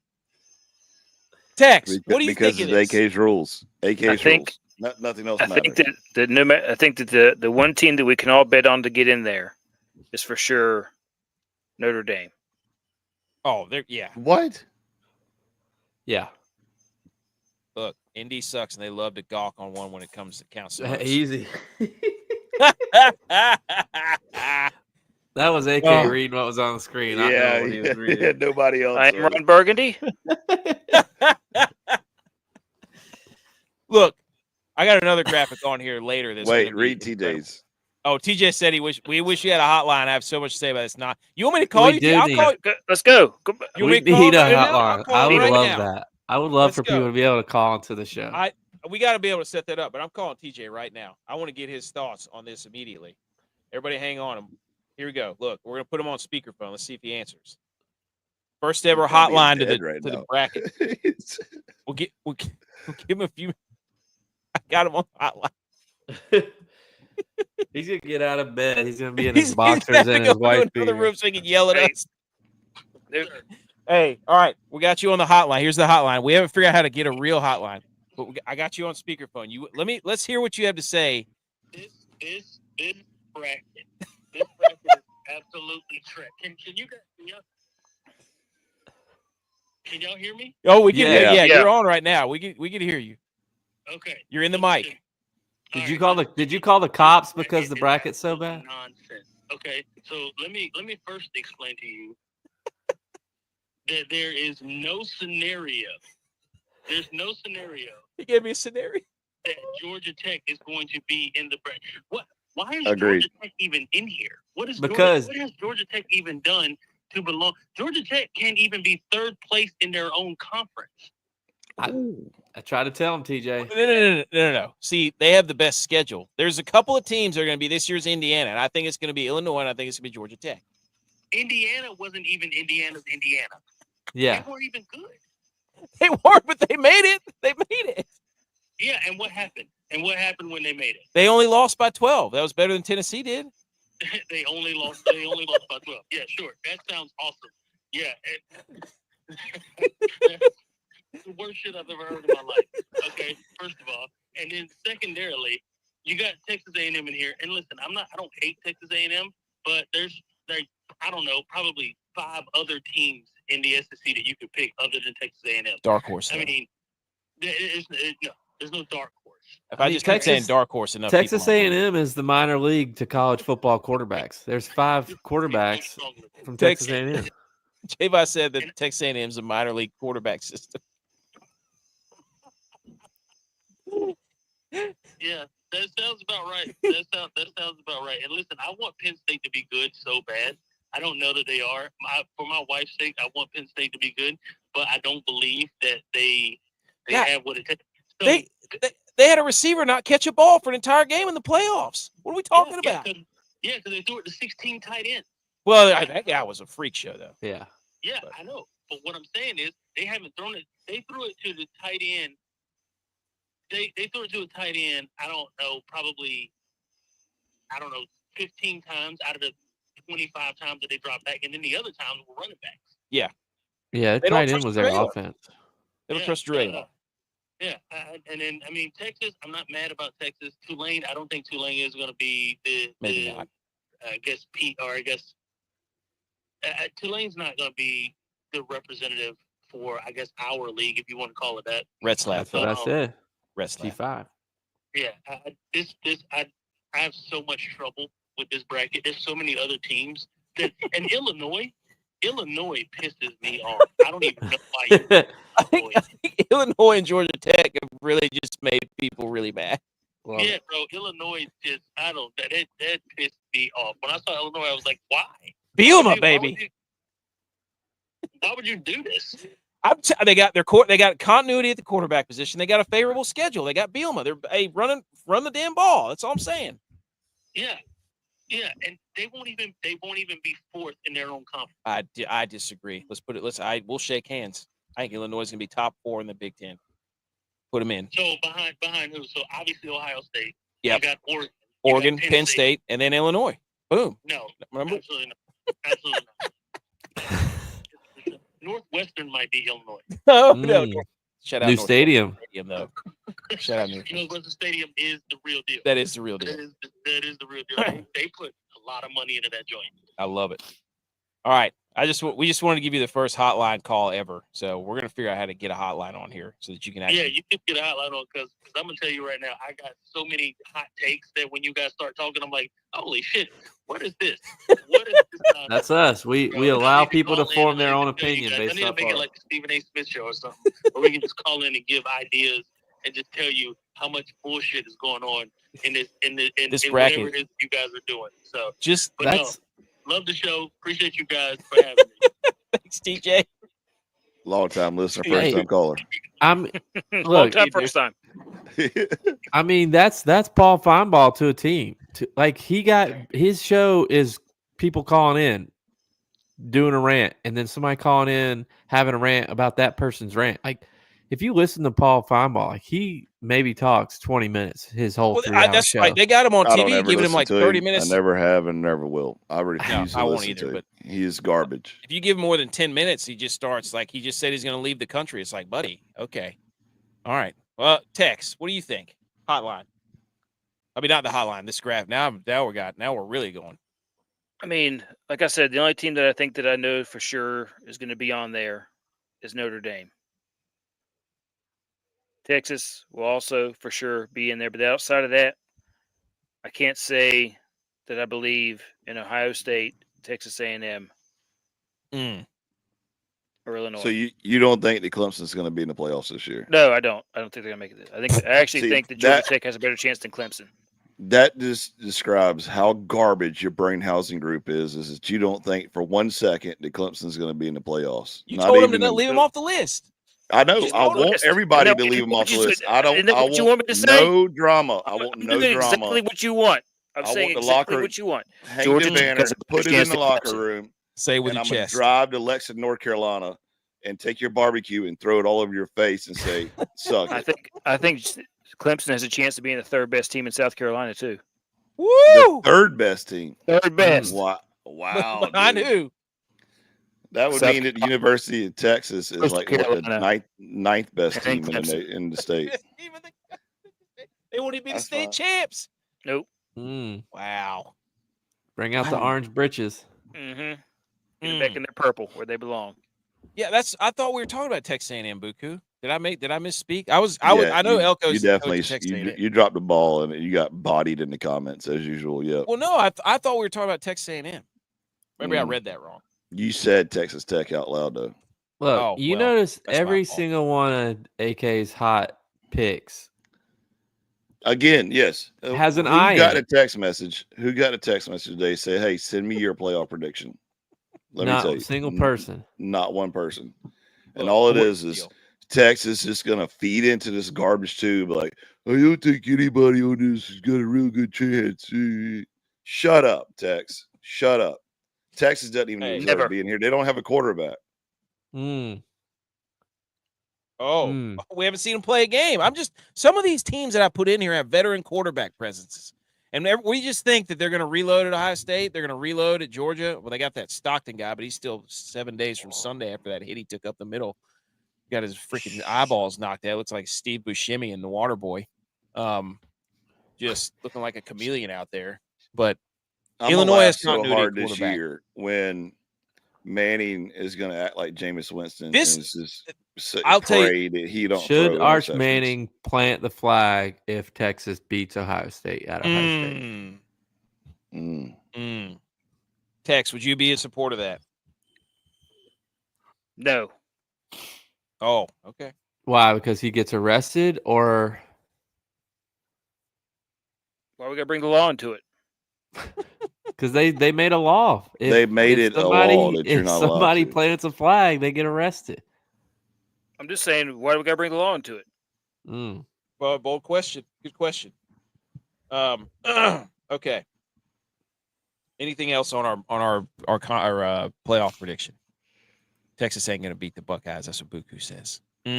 Tex, what do you think Because of it's this? AK's rules. AK's rules. Nothing else I matters. think that the one team that we can all bet on to get in there is for sure Notre Dame. Oh, yeah. What? Yeah. Look, Indy sucks, and they love to gawk on one when it comes to counts. Easy. That was AK reading what was on the screen. I know what he was reading. Nobody else. I am Ron Burgundy. Look, I got another graphic on here later. Wait, read TJ's. Oh, TJ said we wish you had a hotline. I have so much to say about this. Not you want me to call We you? do I'll need- call you. Let's go. You We want me to call need a right now? I'll hotline. call I you would right love now. that. I would love Let's for go. people to be able to call into the show. We got to be able to set that up, but I'm calling TJ right now. I want to get his thoughts on this immediately. Everybody hang on. Here we go. Look, we're going to put him on speakerphone. Let's see if he answers. First ever hotline to the bracket. We'll give him a few. I got him on hotline. He's gonna get out of bed. He's gonna be in He's his boxers gonna and go his wife into another beater. room so he can yell at us. Hey, all right, we got you on the hotline. Here's the hotline. We haven't figured out how to get a real hotline, but I got you on speakerphone. Let's hear what you have to say. This bracket is absolutely trash. Can you guys hear me? Can y'all hear me? Oh, we can. Yeah. Yeah, Yeah. you're on right now. We can hear you. Okay. You're in the mic. Did you call the cops because the bracket's so bad? Nonsense. Okay, so let me first explain to you that there is no scenario. There's no scenario He gave me a scenario. that Georgia Tech is going to be in the bracket. What? Why is Agreed. Georgia Tech even in here? What has Georgia Tech even done to belong? Georgia Tech can't even be third place in their own conference. I try to tell him, TJ. No. See, they have the best schedule. There's a couple of teams that are going to be this year's Indiana, and I think it's going to be Illinois, and I think it's going to be Georgia Tech. Indiana wasn't even Indiana's Indiana. Yeah. They weren't even good. They weren't, but they made it. They made it. Yeah, and what happened? And what happened when they made it? They only lost by 12. That was better than Tennessee did. They only lost by 12. Yeah, sure. That sounds awesome. Yeah. That's the worst shit I've ever heard in my life. Okay, first of all. And then secondarily, you got Texas A&M in here. And listen, I don't hate Texas A&M, but there's like, I don't know, probably 5 other teams in the SEC that you could pick other than Texas A&M. Dark horse. I mean, there's no dark horse. If I just keep saying dark horse enough, Texas A&M is the minor league to college football quarterbacks. There's 5 quarterbacks from Texas A&M. J.U.Y.S said that Texas A&M is a minor league quarterback system. Yeah, that sounds about right. That sounds about right. And listen, I want Penn State to be good so bad. I don't know that they are. For my wife's sake, I want Penn State to be good, but I don't believe that they have what it takes. So, they had a receiver not catch a ball for an entire game in the playoffs. What are we talking about? Yeah, because they threw it to 16 tight ends. Well, that guy was a freak show, though. Yeah. Yeah, I know. But what I'm saying is they haven't thrown it. They threw it to the tight end. They threw it to a tight end, I don't know, 15 times out of the 25 times that they dropped back. And then the other times were running backs. Yeah. Yeah, tight end was their offense. They don't trust Dre. Yeah, and then, I mean, Texas, I'm not mad about Texas. Tulane, I don't think Tulane is going to be Maybe not. Tulane's not going to be the representative for, I guess, our league, if you want to call it that. That's what I said. G5. Yeah, I have so much trouble with this bracket. There's so many other teams and Illinois pisses me off. I don't even know why. I think Illinois and Georgia Tech have really just made people really mad. Bro, Illinois just that pissed me off. When I saw Illinois, I was like, why? Bielema, baby. Why would you do this? They got continuity at the quarterback position. They got a favorable schedule. They got Bielema. They're run the damn ball. That's all I'm saying. Yeah, and they won't even be fourth in their own conference. I disagree. We'll shake hands. I think Illinois is going to be top 4 in the Big Ten. Put them in. So behind who? So obviously Ohio State. Yeah. You got Oregon, Penn State, and then Illinois. Boom. No, remember? Absolutely not. Absolutely not. Northwestern might be Illinois. No. Shout out New stadium. Though. Shout out Northwestern Stadium is the real deal. That is the real deal. That is the real deal. They put a lot of money into that joint. I love it. All right. We just wanted to give you the first hotline call ever. So we're going to figure out how to get a hotline on here so that you can actually. Yeah, you can get a hotline on because I'm going to tell you right now, I got so many hot takes that when you guys start talking, I'm like, holy shit, what is this? What is this? That's us. We allow people to form their own opinion based off. I need to make it like the Stephen A. Smith show or something, where we can just call in and give ideas and just tell you how much bullshit is going on in this bracket. Whatever it is you guys are doing. So love the show. Appreciate you guys for having me. Thanks, TJ. Long time listener, first time caller. Long time, first time. I mean, that's Paul Feinbaugh to a team. His show is people calling in, doing a rant, and then somebody calling in having a rant about that person's rant. Like, if you listen to Paul Feinbaugh, he maybe talks 20 minutes his whole 3-hour show. Right. They got him on TV, giving him like 30 minutes. I never have and never will. I refuse to listen either, to but it. He is garbage. If you give him more than 10 minutes, he just starts like he just said he's going to leave the country. It's like, buddy, okay. All right. Well, Tex, what do you think? Hotline. I mean, not the hotline, this graph. Now we're really going. I mean, like I said, the only team that I think that I know for sure is going to be on there is Notre Dame. Texas will also for sure be in there. But outside of that, I can't say that I believe in Ohio State, Texas A&M, or Illinois. So you don't think that Clemson's going to be in the playoffs this year? No, I don't. I don't think they're going to make it. I actually think that Georgia Tech has a better chance than Clemson. That just describes how garbage your brain housing group is that you don't think for 1 second that Clemson's going to be in the playoffs. You told him to not leave him off the list. I know. I want everybody to leave him off the list. I want no drama. I want no drama. Exactly what you want. I'm saying exactly what you want. Hang the banner, put it in the locker room. Say it with and your I'm going to chest. drive to Lexington, North Carolina, and take your barbecue and throw it all over your face and say, "Suck it." I think Clemson has a chance to be in the third best team in South Carolina too. The Woo! third best team. Third best. Wow, I dude. knew. That would South mean that the University of Texas is Coastal like what, the Carolina. ninth best And team Clemson. in the state. They won't even be the That's state fine. champs. Nope. Wow. Bring out the orange britches. Mm-hmm. Get them back in their purple where they belong. Yeah, I thought we were talking about Texas A&M, Buku. Did I misspeak? I know You Elko's definitely coach of Texas A&M. you dropped the ball and you got bodied in the comments as usual. Yep. Well, no, I thought we were talking about Texas A&M. Maybe I read that wrong. You said Texas Tech out loud though. Look, you well, notice that's my every fault. single one of AK's hot picks Again, yes. has an Who eye got in a it. text message? Who got a text message today? Say, hey, send me your playoff prediction. Let me Not tell a you, single person. not one person. And Look, all it what's is the deal? Texas is going to feed into this garbage tube. Like, I don't think anybody on this has got a real good chance. Shut up, Tex. Shut up. Texas doesn't even Hey. deserve Never. being here. They don't have a quarterback. We haven't seen them play a game. Some of these teams that I put in here have veteran quarterback presences. And we just think that they're going to reload at Ohio State. They're going to reload at Georgia. Well, they got that Stockton guy, but he's still 7 days from Sunday after that hit he took up the middle. Got his freaking eyeballs knocked out. Looks like Steve Buscemi in The Water Boy. Just looking like a chameleon out there. But Illinois has so continuity hard this quarterback. year when Manning is going to act like Jameis Winston. This- and it's just I'll tell you- pray that he don't Should throw Arch interceptions. Manning plant the flag if Texas beats Ohio State at Ohio State? Tex, would you be in support of that? No. Oh, okay. Why? Because he gets arrested, or Why we got to bring the law into it? because they made a law. They made it a law that you're if not allowed somebody to. plants a flag, they get arrested. I'm just saying, why do we got to bring the law into it? Well, bold question. Good question. Okay. Anything else on our playoff prediction? Texas ain't going to beat the Buckeyes. That's what Buku says. Put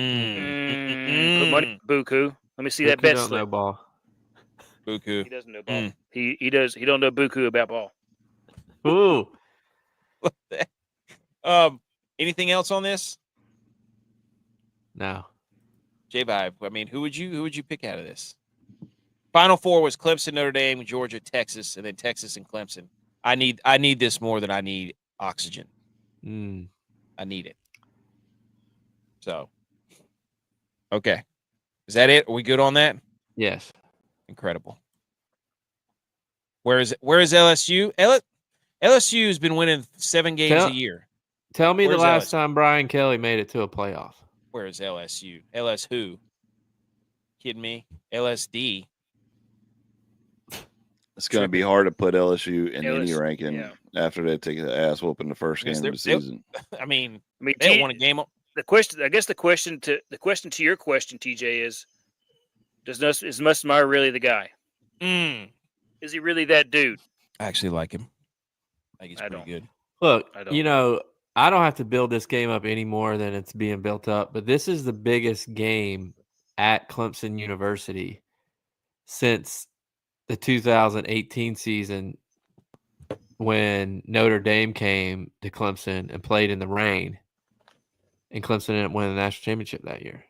money, Buku. Let me see that bet don't know slip. ball. Buku. He doesn't know ball. He does. He don't know Buku about ball. Ooh. Anything else on this? No. J-Vibe, I mean, who would you pick out of this? Final four was Clemson, Notre Dame, Georgia, Texas, and then Texas and Clemson. I need this more than I need oxygen. I need it. So, okay. Is that it? Are we good on that? Yes. Incredible. Where is LSU? LSU has been winning 7 games a year. Tell me Where's the last LSU? time Brian Kelly made it to a playoff. Where is LSU? LS who? Kidding me? LSD. It's going to be hard to put LSU in any LSU, ranking after they take the ass whooping the first game of the season. I mean, they don't won a game. The question to your question, TJ, is: is Musselmeyer really the guy? Is he really that dude? I actually like him. I think he's pretty good. Look, I don't have to build this game up any more than it's being built up, but this is the biggest game at Clemson University since the 2018 season when Notre Dame came to Clemson and played in the rain, and Clemson ended up winning the national championship that year.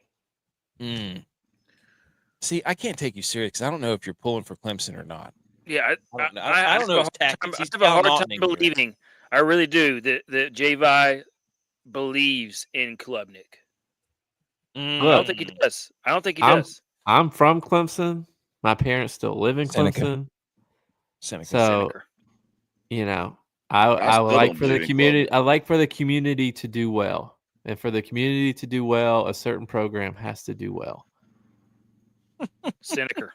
See, I can't take you serious because I don't know if you're pulling for Clemson or not. Yeah, I don't know his tactics. I have a hard time believing. I really do that J.U.Y.S believes in Klubnik. I don't think he does. I'm from Clemson. My parents still live in Clemson. Seneca. I like for the community. I like for the community to do well, and for the community to do well, a certain program has to do well. Seneca.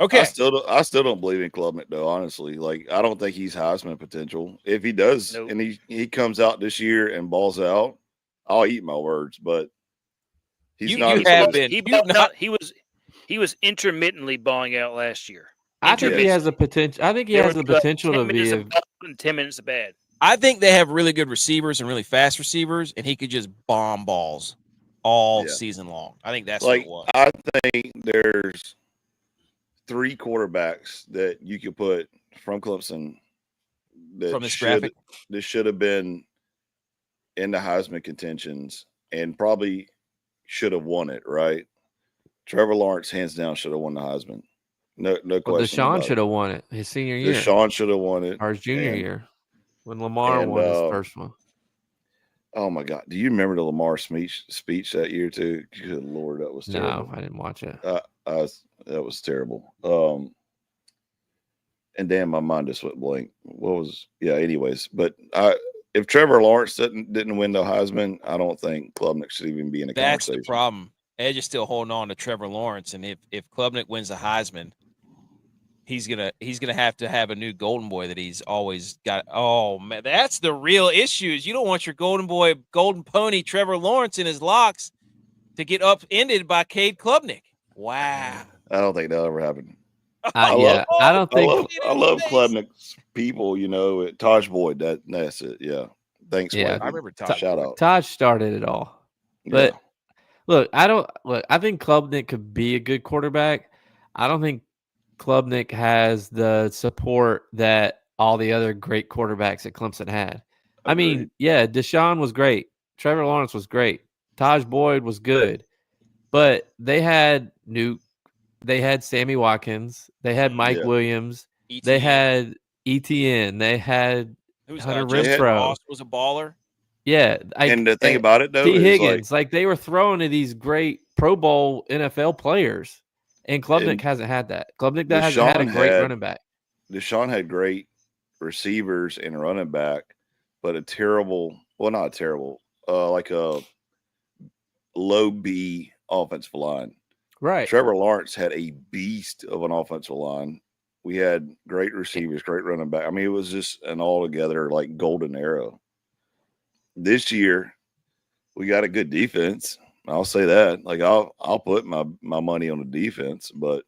Okay. I still don't believe in Klubnik though. Honestly, like I don't think he's Heisman potential. If he does, and he comes out this year and balls out, I'll eat my words. But he's not. He was intermittently balling out last year. I think he has the potential. I think he has the potential to be and 10 minutes of bad. I think they have really good receivers and really fast receivers, and he could just bomb balls all season long. I think that's what it was. I think there's 3 quarterbacks that you could put from Clemson From this graphic? That should have been in the Heisman contentions and probably should have won it, right? Trevor Lawrence, hands down, should have won the Heisman. No question. Deshaun should have won it his senior year. Deshaun should have won it. Or his junior year. When Lamar won his first one. Oh my God! Do you remember the Lamar speech that year too? Good Lord, that was terrible. No, I didn't watch it. That was terrible. And damn, my mind just went blank. Anyways, but if Trevor Lawrence didn't win the Heisman, I don't think Klubnik should even be in the conversation. That's the problem. Edge is still holding on to Trevor Lawrence, and if Klubnik wins the Heisman, he's gonna have to have a new golden boy that he's always got. Oh man, that's the real issue. Is you don't want your golden boy, golden pony, Trevor Lawrence in his locks to get upended by Cade Klubnik. Wow. I don't think that'll ever happen. I don't think. I love Klubnik's people. At Taj Boyd. That's it. Yeah. Thanks. Yeah, I remember Taj. Shout out. Taj started it all. But look, I think Klubnik could be a good quarterback. I don't think Klubnik has the support that all the other great quarterbacks at Clemson had. Agreed. I mean, Deshaun was great. Trevor Lawrence was great. Taj Boyd was good. But they had Sammy Watkins. They had Mike Williams. ETN. They had ETN. They had Hunter Renfrow. Ross was a baller. Yeah. And the thing about it, though, T. is Higgins. Like they were throwing to these great Pro Bowl NFL players. And Klubnik hasn't had that. Klubnik hasn't had a great running back. Deshaun had great receivers and running back, but not terrible, like a low B offensive line. Right. Trevor Lawrence had a beast of an offensive line. We had great receivers, great running back. I mean, it was just an altogether like golden era. This year, we got a good defense. I'll say that. Like I'll put my money on the defense, but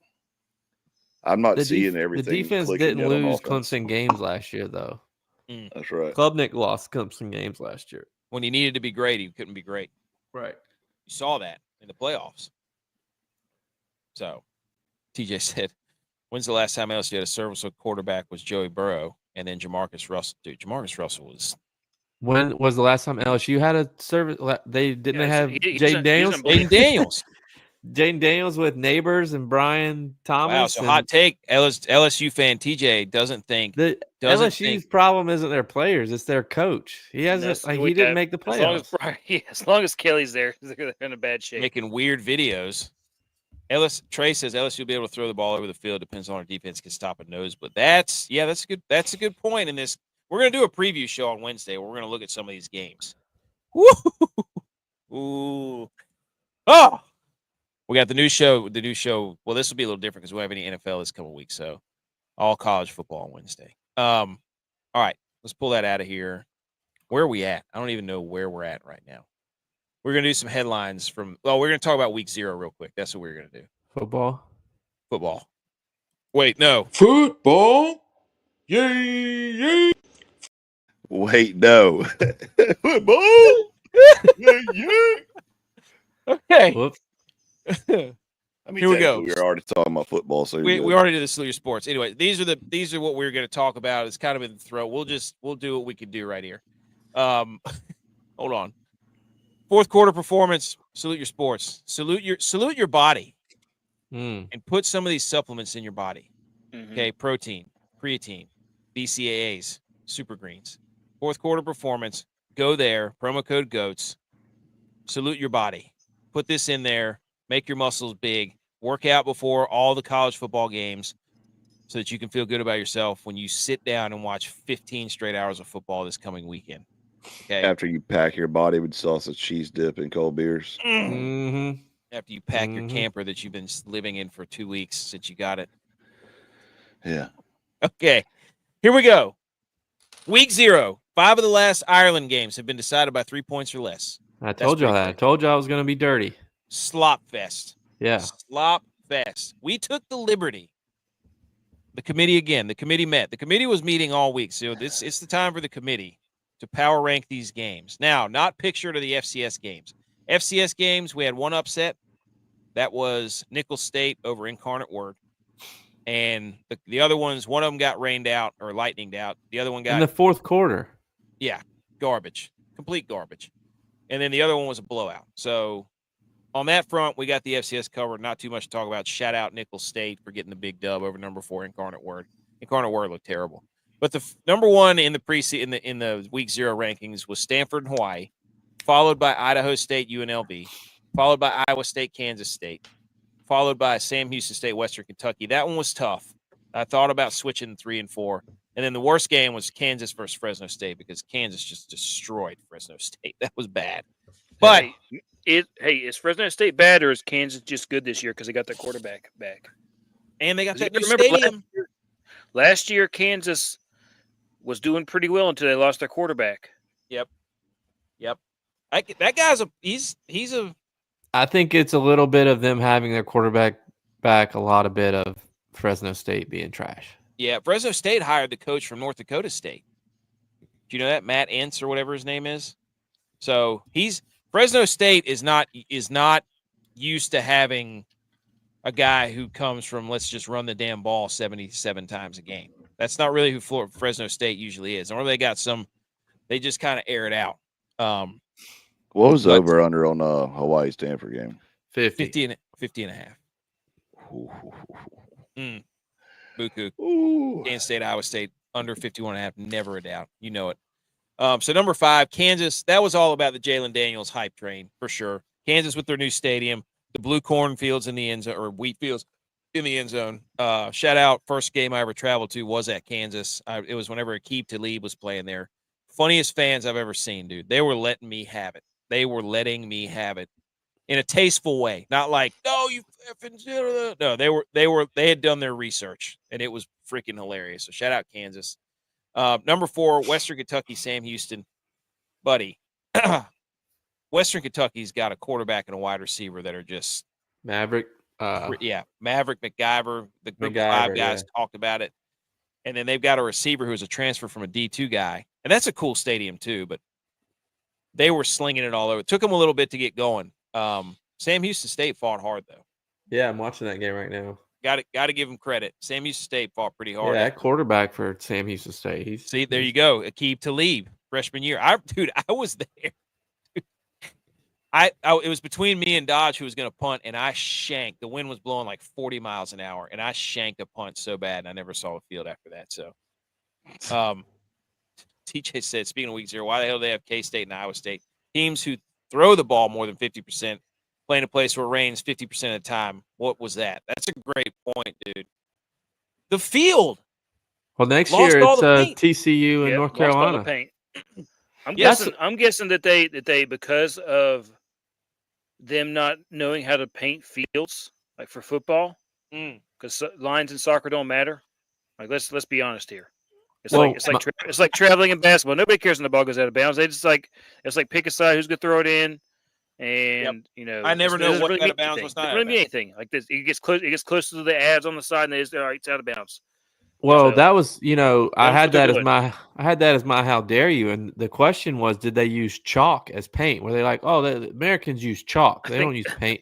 I'm not seeing everything. The defense didn't lose Clemson games last year, though. That's right. Klubnik lost Clemson games last year. When he needed to be great, he couldn't be great. Right. You saw that in the playoffs. So, TJ said, when's the last time LSU had a serviceable quarterback was Joey Burrow and then Jamarcus Russell. Dude, Jamarcus Russell was. When was the last time LSU had a service? They didn't have Jaden Daniels. Jaden Daniels. Jaden Daniels with Neighbors and Brian Thomas. Wow, so hot take. LSU fan TJ doesn't think LSU's problem isn't their players; it's their coach. He hasn't. He didn't make the playoffs. As long as Kelly's there, they're in a bad shape. Making weird videos. Trey says LSU will be able to throw the ball over the field. Depends on our defense can stop a nose. But that's good. That's a good point in this. We're gonna do a preview show on Wednesday where we're gonna look at some of these games. Woo! Ooh. Oh. We got the new show. Well, this will be a little different because we don't have any NFL this coming week. So all college football on Wednesday. All right. Let's pull that out of here. Where are we at? I don't even know where we're at right now. We're going to do some headlines we're going to talk about week 0 real quick. That's what we're going to do. Football. Wait, no. Football. Yay. Wait, no. Football. Yeah. Okay. Whoops. Here we go. We were already talking about football, so we already did the Salute Your Sports. Anyway, these are what we're going to talk about. It's kind of in the throat. We'll do what we can do right here. Hold on. Fourth quarter performance. Salute Your Sports. Salute your body, and put some of these supplements in your body. Mm-hmm. Okay, protein, creatine, BCAAs, super greens. Fourth quarter performance. Go there. Promo code GOATS. Salute your body. Put this in there. Make your muscles big. Work out before all the college football games so that you can feel good about yourself when you sit down and watch 15 straight hours of football this coming weekend. Okay. After you pack your body with sausage, cheese dip, and cold beers. Mm-hmm. After you pack your camper that you've been living in for 2 weeks since you got it. Yeah. Okay. Here we go. Week 0. 5 of the last Ireland games have been decided by 3 points or less. I told you that. I told you I was going to be dirty. Slop fest. Yeah. Slop fest. We took the liberty The committee again. The committee met. The committee was meeting all week. So it's the time for the committee to power rank these games. Now, not picture to the FCS games. FCS games, we had one upset. That was Nicholls State over Incarnate Word. And the other ones, one of them got rained out or lightninged out. The other one got in the fourth quarter. Yeah, garbage. Complete garbage. And then the other one was a blowout. So on that front, we got the FCS covered. Not too much to talk about. Shout out Nicholls State for getting the big dub over number 4 Incarnate Word. Incarnate Word looked terrible. But the number 1 in the preseason in the week 0 rankings was Stanford and Hawaii, followed by Idaho State UNLV, followed by Iowa State Kansas State, followed by Sam Houston State Western Kentucky. That one was tough. I thought about switching 3 and 4. And then the worst game was Kansas versus Fresno State because Kansas just destroyed Fresno State. That was bad. But is Fresno State bad or is Kansas just good this year because they got their quarterback back? And they got that new Remember stadium. Last year, Kansas was doing pretty well until they lost their quarterback. Yep. That guy's he's a. I think it's a little bit of them having their quarterback back, a lot of bit of Fresno State being trash. Yeah, Fresno State hired the coach from North Dakota State. Do you know that? Matt Ince or whatever his name is? So Fresno State is not used to having a guy who comes from let's just run the damn ball 77 times a game. That's not really who Fresno State usually is. Or they just kind of air it out. What was the over under on Hawaii Stanford game? 50 and a half. Buku. Ooh. Kansas State, Iowa State, under 51.5, never a doubt. You know it. So number 5, Kansas. That was all about the Jalen Daniels hype train for sure. Kansas with their new stadium, the blue cornfields in the end zone, or wheat fields in the end zone. Shout out, first game I ever traveled to was at Kansas. It was whenever Aqib Talib was playing there. Funniest fans I've ever seen, dude. They were letting me have it. In a tasteful way, not like, no, you effing, no, they had done their research and it was freaking hilarious. So shout out Kansas. Number 4, Western Kentucky, Sam Houston, buddy. Western Kentucky's got a quarterback and a wide receiver that are just Maverick. Maverick, McGyver. The group of 5 guys talked about it, and then they've got a receiver who's a transfer from a D2 guy, and that's a cool stadium too. But they were slinging it all over. It took them a little bit to get going. Sam Houston State fought hard though. Yeah, I'm watching that game right now. Got to give them credit. Sam Houston State fought pretty hard. Yeah, that quarterback for Sam Houston State. See, there you go. Aqib Talib, freshman year. I was there. It was between me and Dodge who was going to punt, and I shanked. The wind was blowing like 40 miles an hour, and I shanked a punt so bad, and I never saw a field after that. So, TJ said, speaking of week 0, why the hell do they have K-State and Iowa State? Teams who throw the ball more than 50%, playing a place where it rains 50% of the time. What was that? That's a great point, dude. The field. Well, next year it's TCU and North Carolina. All the paint. I'm guessing that they because of them not knowing how to paint fields, like for football, because lines in soccer don't matter. Like let's be honest here. It's like traveling in basketball. Nobody cares when the ball goes out of bounds. It's like pick a side who's gonna throw it in, and I never know what's out of bounds, what's not. It doesn't mean anything. Like this, it gets close to the ads on the side, and it's out of bounds. Well, that was I had that as my how dare you, and the question was, did they use chalk as paint? Were they like, oh, the Americans use chalk, they don't use paint,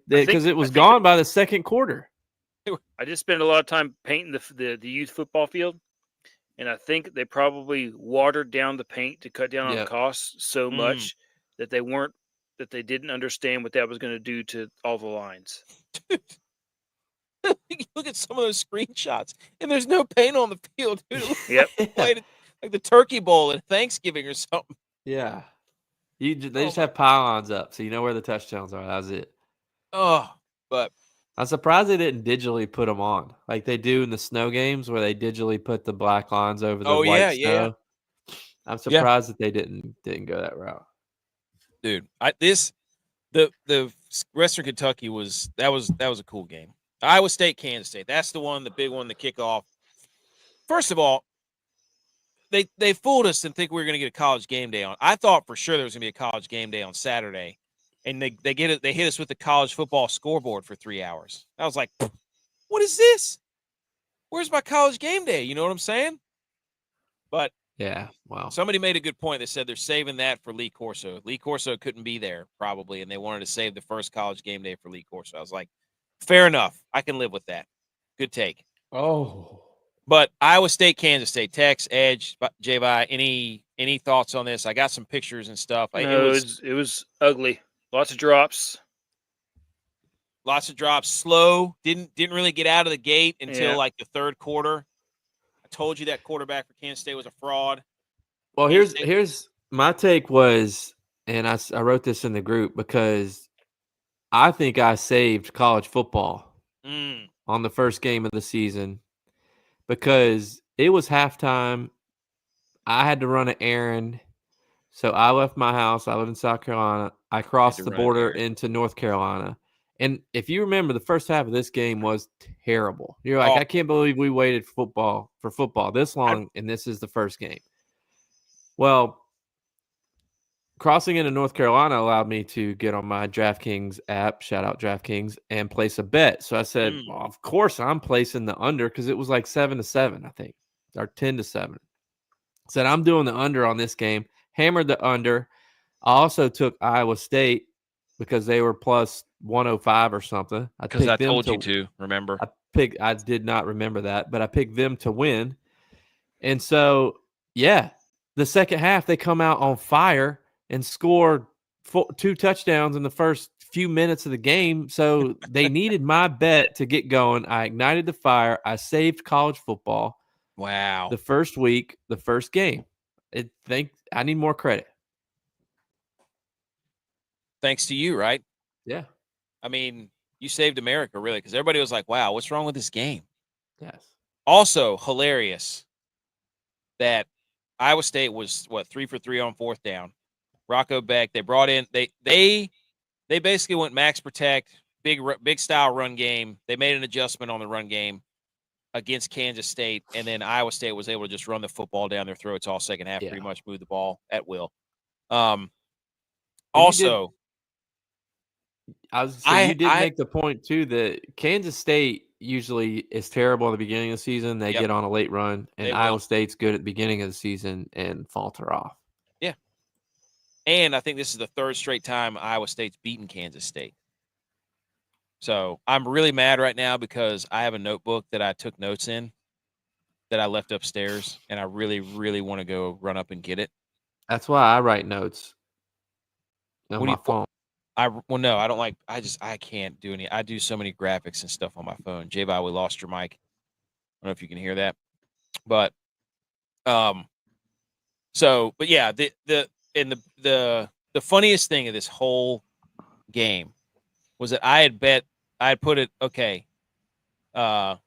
because it was gone by the second quarter. I just spent a lot of time painting the youth football field. And I think they probably watered down the paint to cut down on the costs so much that they didn't understand what that was going to do to all the lines. Look at some of those screenshots, and there's no paint on the field, dude. Yep. Like the Turkey Bowl at Thanksgiving or something. Yeah. They just have pylons up, so you know where the touchdowns are. That was it. Oh, but I'm surprised they didn't digitally put them on like they do in the snow games where they digitally put the black lines over the white snow. Yeah. I'm surprised that they didn't go that route. Dude, the Western Kentucky was a cool game. Iowa State, Kansas State. That's the one, the big one, the kickoff. First of all, they fooled us and think we were going to get a college game day on. I thought for sure there was going to be a college game day on Saturday. And they hit us with the college football scoreboard for 3 hours. I was like, what is this? Where's my college game day? You know what I'm saying? But Yeah. Wow. somebody made a good point. They said they're saving that for Lee Corso. Lee Corso couldn't be there probably, and they wanted to save the first college game day for Lee Corso. I was like, fair enough. I can live with that. Good take. Oh. But Iowa State, Kansas State, Tex, Edge, J-Vi, any thoughts on this? I got some pictures and stuff. No, it was ugly. Lots of drops. Lots of drops, slow. Didn't really get out of the gate until like the third quarter. I told you that quarterback for Kansas State was a fraud. Well, here's my take was, and I wrote this in the group because I think I saved college football on the first game of the season because it was halftime. I had to run an errand. So I left my house. I live in South Carolina. I crossed the border into North Carolina. And if you remember, the first half of this game was terrible. You're like, I can't believe we waited for football this long, and this is the first game. Well, crossing into North Carolina allowed me to get on my DraftKings app, shout out DraftKings, and place a bet. So I said, well, of course I'm placing the under because it was like 7-7, I think, or 10-7. Said I'm doing the under on this game. Hammered the under. I also took Iowa State because they were plus 105 or something. Because I told you to, remember? I did not remember that, but I picked them to win. And so, yeah, the second half, they come out on fire and score 2 touchdowns in the first few minutes of the game. So they needed my bet to get going. I ignited the fire. I saved college football. Wow. The first week, the first game. I need more credit. Thanks to you, right? Yeah. I mean, you saved America, really, because everybody was like, wow, what's wrong with this game? Yes. Also, hilarious that Iowa State was, 3 for 3 on fourth down. Rocco Beck, they brought in, they basically went max protect, big style run game. They made an adjustment on the run game against Kansas State, and then Iowa State was able to just run the football down their throats all second half, pretty much move the ball at will. Also, you did make the point too that Kansas State usually is terrible at the beginning of the season. They get on a late run, and Iowa State's good at the beginning of the season and falter off. Yeah. And I think this is the third straight time Iowa State's beaten Kansas State. So I'm really mad right now because I have a notebook that I took notes in that I left upstairs, and I really, really want to go run up and get it. That's why I write notes on my phone. No, I don't like. I can't do any. I do so many graphics and stuff on my phone. J-Vi, we lost your mic. I don't know if you can hear that, but but yeah, the funniest thing of this whole game was that I had put it 45.5. I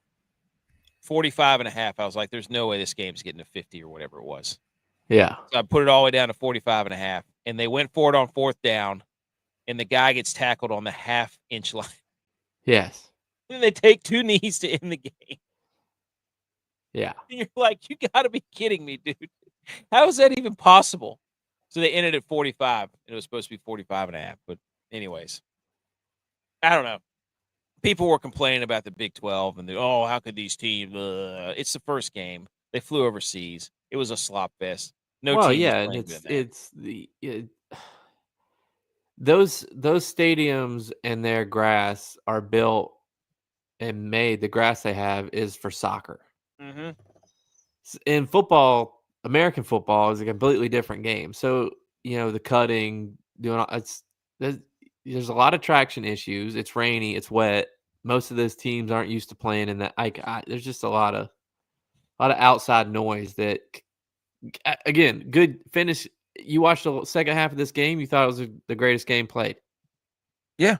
was like, there's no way this game's getting to 50 or whatever it was. Yeah. So I put it all the way down to 45.5, and they went for it on fourth down, and the guy gets tackled on the half-inch line. Yes. And they take 2 knees to end the game. Yeah. And you're like, you got to be kidding me, dude. How is that even possible? So they ended at 45, and it was supposed to be 45.5. But anyways, I don't know. People were complaining about the Big 12 and how could these teams? It's the first game. They flew overseas. It was a slop fest. No team. Yeah, and those stadiums and their grass are built and made. The grass they have is for soccer. Mm-hmm. In football, American football is a completely different game. So the cutting, there's a lot of traction issues. It's rainy. It's wet. Most of those teams aren't used to playing in that. There's just a lot of outside noise that. Again, good finish. You watched the second half of this game. You thought it was the greatest game played. Yeah.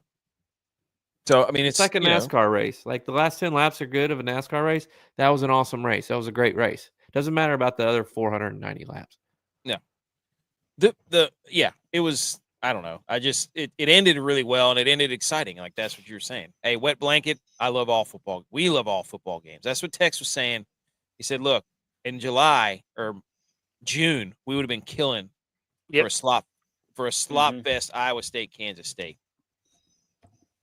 So, I mean, it's like a NASCAR race. Like the last 10 laps are good of a NASCAR race. That was an awesome race. That was a great race. Doesn't matter about the other 490 laps. No. It was, I don't know. It ended really well, and it ended exciting. Like, that's what you were saying. Hey, wet blanket, I love all football. We love all football games. That's what Tex was saying. He said, look, in July or June, we would have been killing for a slop fest, Iowa State, Kansas State.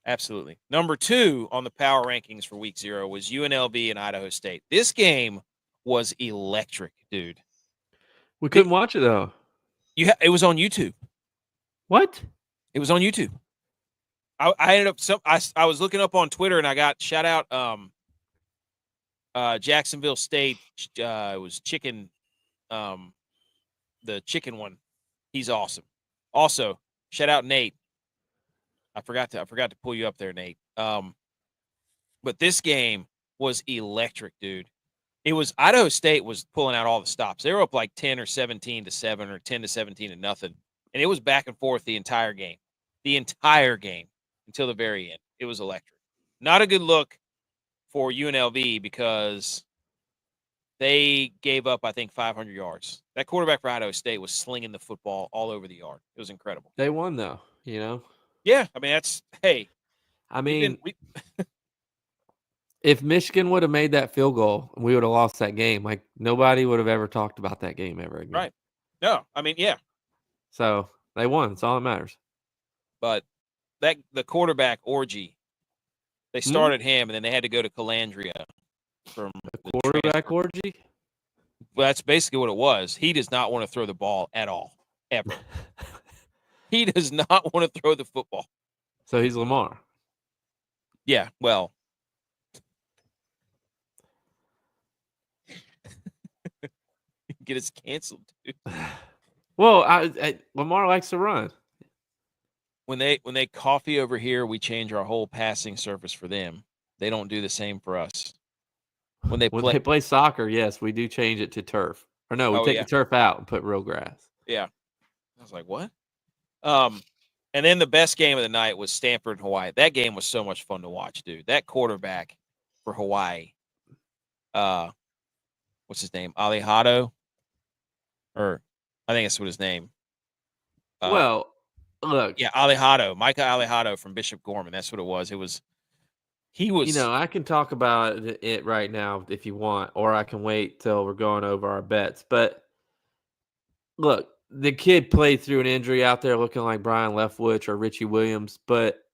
Absolutely. Number 2 on the power rankings for week 0 was UNLV and Idaho State. This game was electric, dude. We couldn't watch it though. It was on YouTube. What? It was on YouTube. I ended up I was looking up on Twitter and I got shout out Jacksonville State. It was chicken, the chicken one. He's awesome. Also, shout out Nate. I forgot to pull you up there, Nate. But this game was electric, dude. It was Idaho State was pulling out all the stops. They were up like 10 or 17 to 7 or 10 to 17 to nothing. And it was back and forth the entire game. The entire game until the very end. It was electric. Not a good look for UNLV because they gave up, I think, 500 yards. That quarterback for Idaho State was slinging the football all over the yard. It was incredible. They won though, you know? Yeah, I mean, that's, hey. I mean, if Michigan would have made that field goal, we would have lost that game. Like, nobody would have ever talked about that game ever again. Right. No, I mean, yeah. So they won. It's all that matters. But the quarterback orgy, they started him, and then they had to go to Calandria from the quarterback orgy. Well, that's basically what it was. He does not want to throw the ball at all, ever. He does not want to throw the football. So he's Lamar. Yeah, well. Get us canceled, dude. Well, Lamar likes to run. When they coffee over here, we change our whole passing surface for them. They don't do the same for us. When they play soccer, yes, we do change it to turf. Or no, we take the turf out and put real grass. Yeah. I was like, what? And then the best game of the night was Stanford and Hawaii. That game was so much fun to watch, dude. That quarterback for Hawaii, what's his name? Alejado? Or I think that's what his name. Well, look. Yeah, Alejado. Micah Alejado from Bishop Gorman. That's what it was. He was. You know, I can talk about it right now if you want, or I can wait till we're going over our bets. But look, the kid played through an injury out there looking like Brian Leftwich or Richie Williams. But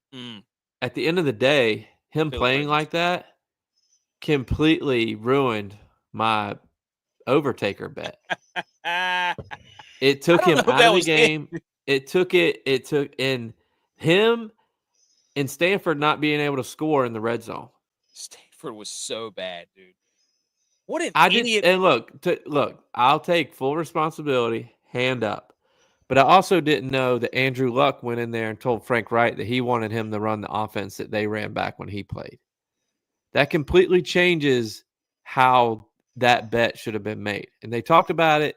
at the end of the day, him playing like that completely ruined my overtaker bet. It took him out of the game. It took in him and Stanford not being able to score in the red zone. Stanford was so bad, dude. What an idiot. And look, I'll take full responsibility, hand up. But I also didn't know that Andrew Luck went in there and told Frank Wright that he wanted him to run the offense that they ran back when he played. That completely changes how that bet should have been made. And they talked about it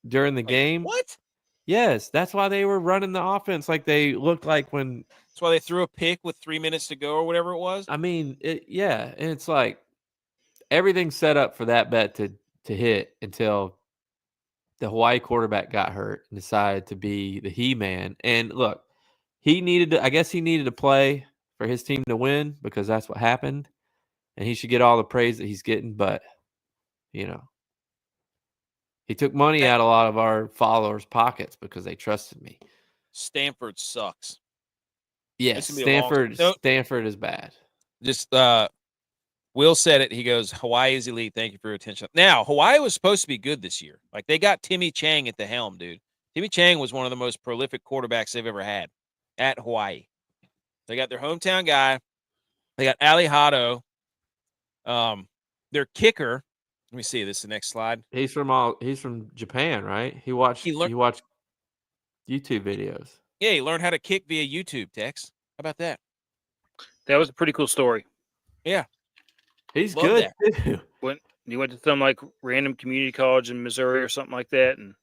during the game. What? Yes, that's why they were running the offense like they looked like when. That's why they threw a pick with 3 minutes to go or whatever it was. I mean, yeah, and it's like everything's set up for that bet to hit until the Hawaii quarterback got hurt and decided to be the he-man. And look, I guess he needed to play for his team to win because that's what happened, and he should get all the praise that he's getting. But you know, he took money out of a lot of our followers' pockets because they trusted me. Stanford sucks. Yes, Stanford is bad. Just Will said it. He goes, Hawaii is elite. Thank you for your attention. Now, Hawaii was supposed to be good this year. Like, they got Timmy Chang at the helm, dude. Timmy Chang was one of the most prolific quarterbacks they've ever had at Hawaii. They got their hometown guy. They got Alejado. Their kicker. Let me see. This is the next slide. He's from Japan, right? He watched YouTube videos. Yeah, he learned how to kick via YouTube, Tex. How about that? That was a pretty cool story. Yeah. He's good too. He went to some like random community college in Missouri or something like that, and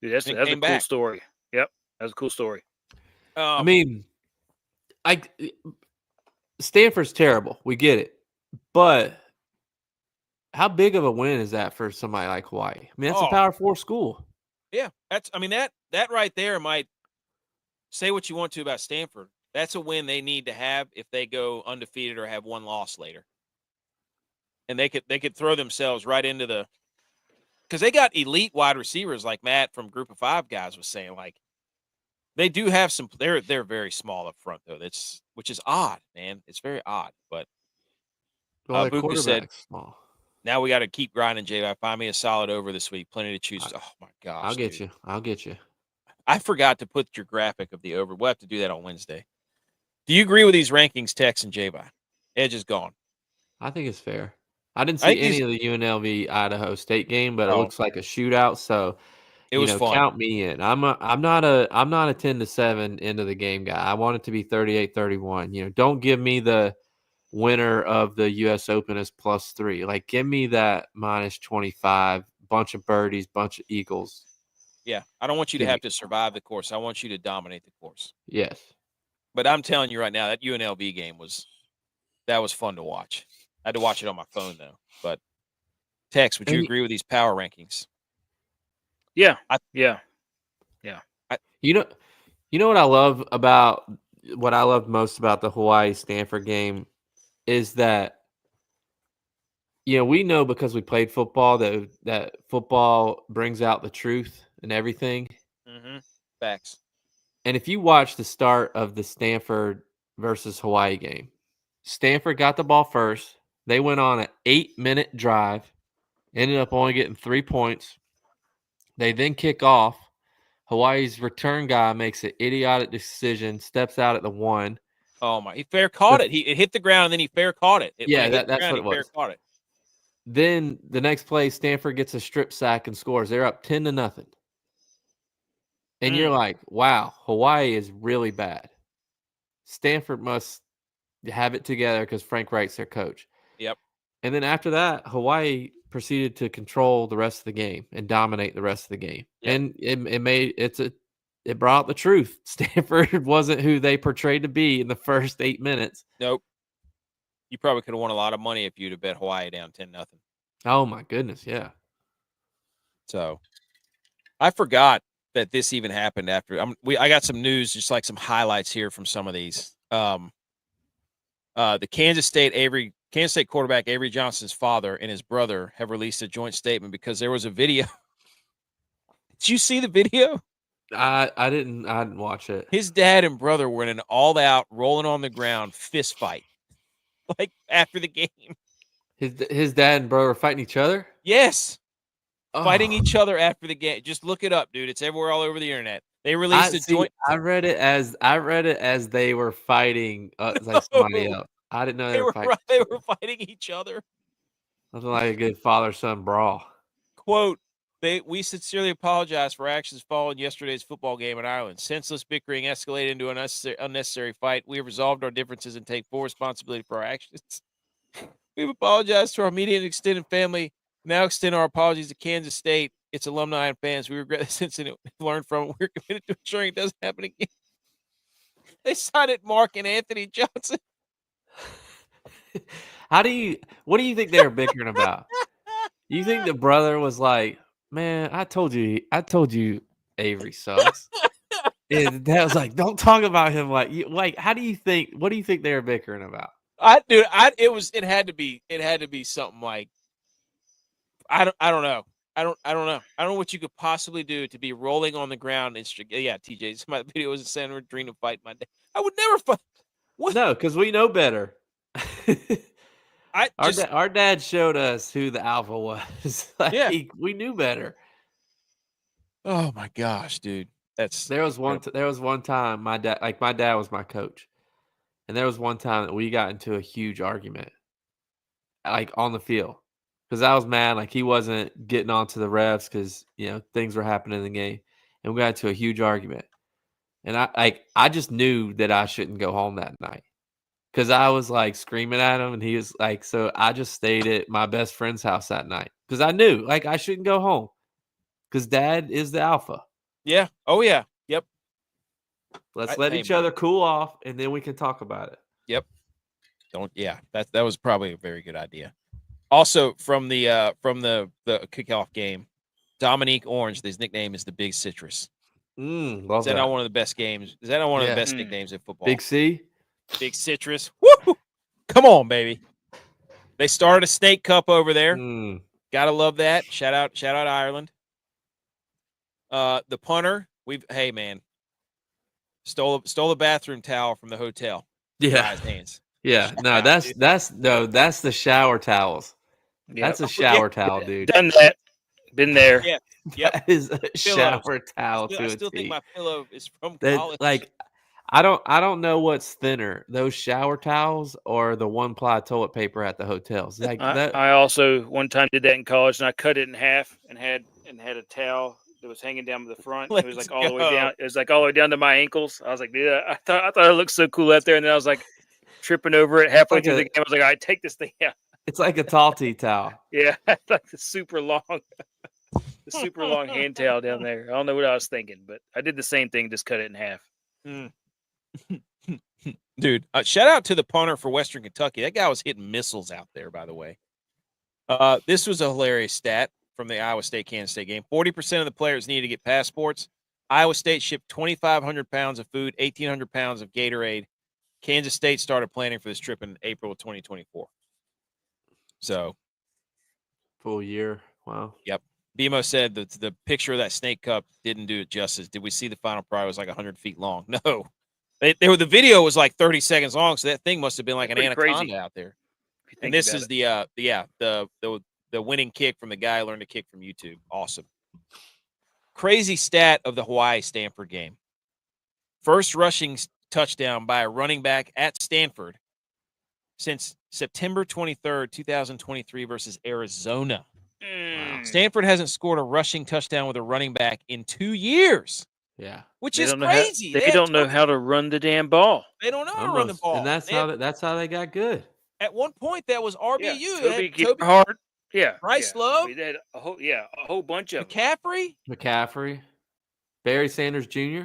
dude, that's a cool story. Yep, that's a cool story. I mean, Stanford's terrible. We get it, but how big of a win is that for somebody like Hawaii? I mean, that's a Power 4 school. Yeah, that right there might say what you want to about Stanford. That's a win they need to have if they go undefeated or have one loss later. And they could throw themselves right into because they got elite wide receivers like Matt from Group of Five guys was saying. Like, They do have some. They're very small up front though. Which is odd, man. It's very odd. But Well, their Buku said, quarterback's small. now we got to keep grinding, J. Find me a solid over this week. Plenty to choose. Oh my gosh, I'll get dude. you. I'll get you. I forgot to put your graphic of the over. We'll have to do that on Wednesday. Do you agree with these rankings, Tex and J? Edge is gone. I think it's fair. I didn't I see think any of the UNLV Idaho State game, but it Oh. looks like a shootout. So, It was fun. count me in. I'm not a 10-7 into the game guy. I want it to be 38-31. Don't give me the winner of the U.S. Open as +3. Like, give me that -25, bunch of birdies, bunch of eagles. Yeah, I don't want you to Give me- have to survive the course. I want you to dominate the course. Yes. But I'm telling you right now, that UNLV game was fun to watch. I had to watch it on my phone though. But Tex, would you And- agree with these power rankings? Yeah. You know what I love most about the Hawaii Stanford game is that we know because we played football that football brings out the truth and everything. Mm-hmm. Facts. And if you watch the start of the Stanford versus Hawaii game, Stanford got the ball first. They went on an 8-minute drive, ended up only getting 3 points. They then kick off. Hawaii's return guy makes an idiotic decision, steps out at the 1. Oh my! He fair caught it. It hit the ground and then he fair caught it. That's what it was. Fair caught it. Then the next play, Stanford gets a strip sack and scores. They're up 10-0. And you're like, wow, Hawaii is really bad. Stanford must have it together because Frank Wright's their coach. Yep. And then after that, Hawaii proceeded to control the rest of the game and dominate the rest of the game. Yep. And it brought out the truth. Stanford wasn't who they portrayed to be in the first 8 minutes. Nope. You probably could have won a lot of money if you'd have bet Hawaii down 10-0. Oh my goodness, yeah. So I forgot that this even happened after. I got some news, just like some highlights here from some of these. The Kansas State quarterback Avery Johnson's father and his brother have released a joint statement because there was a video. Did you see the video? I didn't watch it. His dad and brother were in an all-out, rolling on the ground fist fight, like after the game. His dad and brother were fighting each other? Yes. Fighting Oh. each other after the game. Just look it up, dude. It's everywhere all over the internet. They released a joint. I read it as they were fighting like somebody else. I didn't know they were fighting. They were fighting each other. Nothing like a good father-son brawl. Quote, we sincerely apologize for actions following yesterday's football game in Ireland. Senseless bickering escalated into an unnecessary fight. We have resolved our differences and take full responsibility for our actions. We've apologized to our immediate and extended family. Now extend our apologies to Kansas State, its alumni and fans. We regret this incident. We've learned from it. We're committed to ensuring it doesn't happen again. They signed it Mark and Anthony Johnson. What do you think they were bickering about? You think the brother was like, man, I told you Avery sucks. And dad was like, don't talk about him what do you think they were bickering about? It had to be something like, I don't know. I don't know. I don't know what you could possibly do to be rolling on the ground. Yeah, TJ, my video was a center dream to fight my dad. I would never fight. What? No, because we know better. Our dad showed us who the alpha was. We knew better. Oh my gosh, dude. There was one time my dad was my coach. And there was one time that we got into a huge argument, like on the field. Because I was mad, like he wasn't getting onto the refs because things were happening in the game, and we got into a huge argument. And I just knew that I shouldn't go home that night because I was like screaming at him, and he was like, so I just stayed at my best friend's house that night because I knew like I shouldn't go home because Dad is the alpha. Yeah. Oh yeah. Yep. Let's let each other cool off, and then we can talk about it. Yep. That was probably a very good idea. Also, from the kickoff game, Dominique Orange, his nickname is the Big Citrus. Love Is that not one of the best games? Is that not one of the best nicknames in football? Big C? Big Citrus. Woo! Come on, baby. They started a Snake Cup over there. Gotta love that. Shout out Ireland. The punter, hey man, Stole a bathroom towel from the hotel. Yeah. Dry his hands. Yeah. No, Wow, that's dude. that's the shower towels. Yeah. That's a shower towel, dude. Done that. Been there. Yeah. Yep. That is a Pillows. shower towel I to a still think T. my pillow is from That, college. like, I don't know what's thinner, those shower towels or the 1-ply toilet paper at the hotels. Like that. I also one time did that in college, and I cut it in half and had a towel that was hanging down the front. It was Let's like all the way go. down. It was like all the way down to my ankles. I was like, yeah, I thought it looked so cool out there, and then I was like tripping over it halfway Like through a- the game. I was like, all right, take this thing out. It's like a tall tea towel. Yeah, like the super long hand towel down there. I don't know what I was thinking, but I did the same thing, just cut it in half. Dude, shout out to the punter for Western Kentucky. That guy was hitting missiles out there, by the way. This was a hilarious stat from the Iowa State-Kansas State game. 40% of the players needed to get passports. Iowa State shipped 2,500 pounds of food, 1,800 pounds of Gatorade. Kansas State started planning for this trip in April of 2024. So, Full year. Wow. yep. BMO said that the picture of that snake cup didn't do it justice. Did we see the final prize was like 100 feet long? No. The video was like 30 seconds long, so that thing must have been like an Pretty anaconda crazy. out there. If you And think this about is it. the winning kick from the guy who learned to kick from YouTube. Awesome. Crazy stat of the Hawaii-Stanford game. First rushing touchdown by a running back at Stanford since September 23rd, 2023 versus Arizona. Mm. Stanford hasn't scored a rushing touchdown with a running back in 2 years, Yeah. which They is don't know crazy. They don't know how to run the damn ball. They don't know how to run the Almost. ball. And that's how they got good. At one point, that was RBU. Yeah, They had Toby Hart. Yeah, Bryce yeah. Love. They had a whole bunch of them. McCaffrey. Barry Sanders Jr.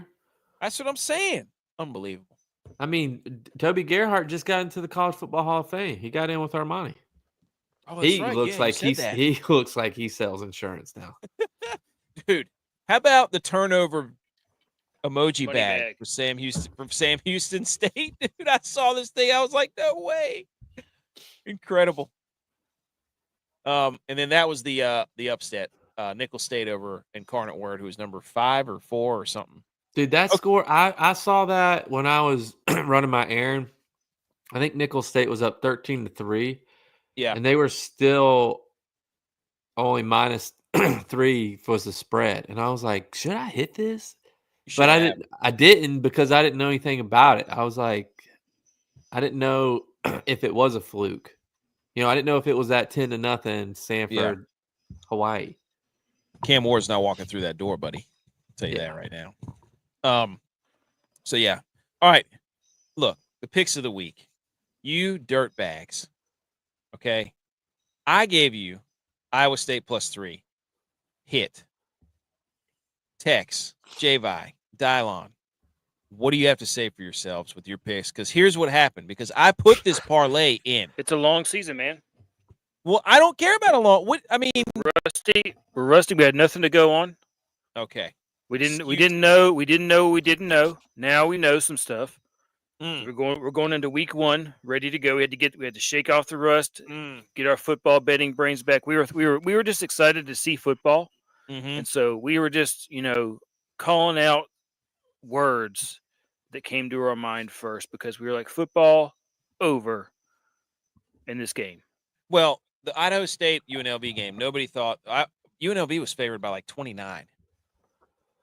That's what I'm saying. Unbelievable. I mean, Toby Gerhart just got into the College Football Hall of Fame. He got in with Armani. Oh, that's He right. looks Yeah, like you said that. he looks like he sells insurance now. Dude, how about the turnover emoji Money bag bag. for Sam Houston State? Dude, I saw this thing. I was like, no way. Incredible. And then that was the upset. Nickel State over Incarnate Word, who was number 5 or 4 or something. Dude, that score, I saw that when I was running my errand. I think Nicholls State was up 13-3. Yeah. And they were still only -3 was the spread. And I was like, should I hit this? But I didn't because I didn't know anything about it. I was like, I didn't know if it was a fluke. You know, I didn't know if it was that 10-0 Stanford, Hawaii. Cam Ward's not walking through that door, buddy. I'll tell you that right now. So yeah. All right. Look, the picks of the week. You dirtbags. Okay. I gave you Iowa State +3. Hit. Tex, J.Vi, Dylon. What do you have to say for yourselves with your picks? Because here's what happened. Because I put this parlay in. It's a long season, man. Well, I don't care about a long. What I mean, We're rusty. We had nothing to go on. okay. We didn't know. Now we know some stuff. Mm. We're going into week 1, ready to go. We had to shake off the rust, Mm. get our football betting brains back. We were just excited to see football, Mm-hmm. and so we were just calling out words that came to our mind first because we were like, football over in this game. Well, the Idaho State UNLV game, nobody thought UNLV was favored by like 29.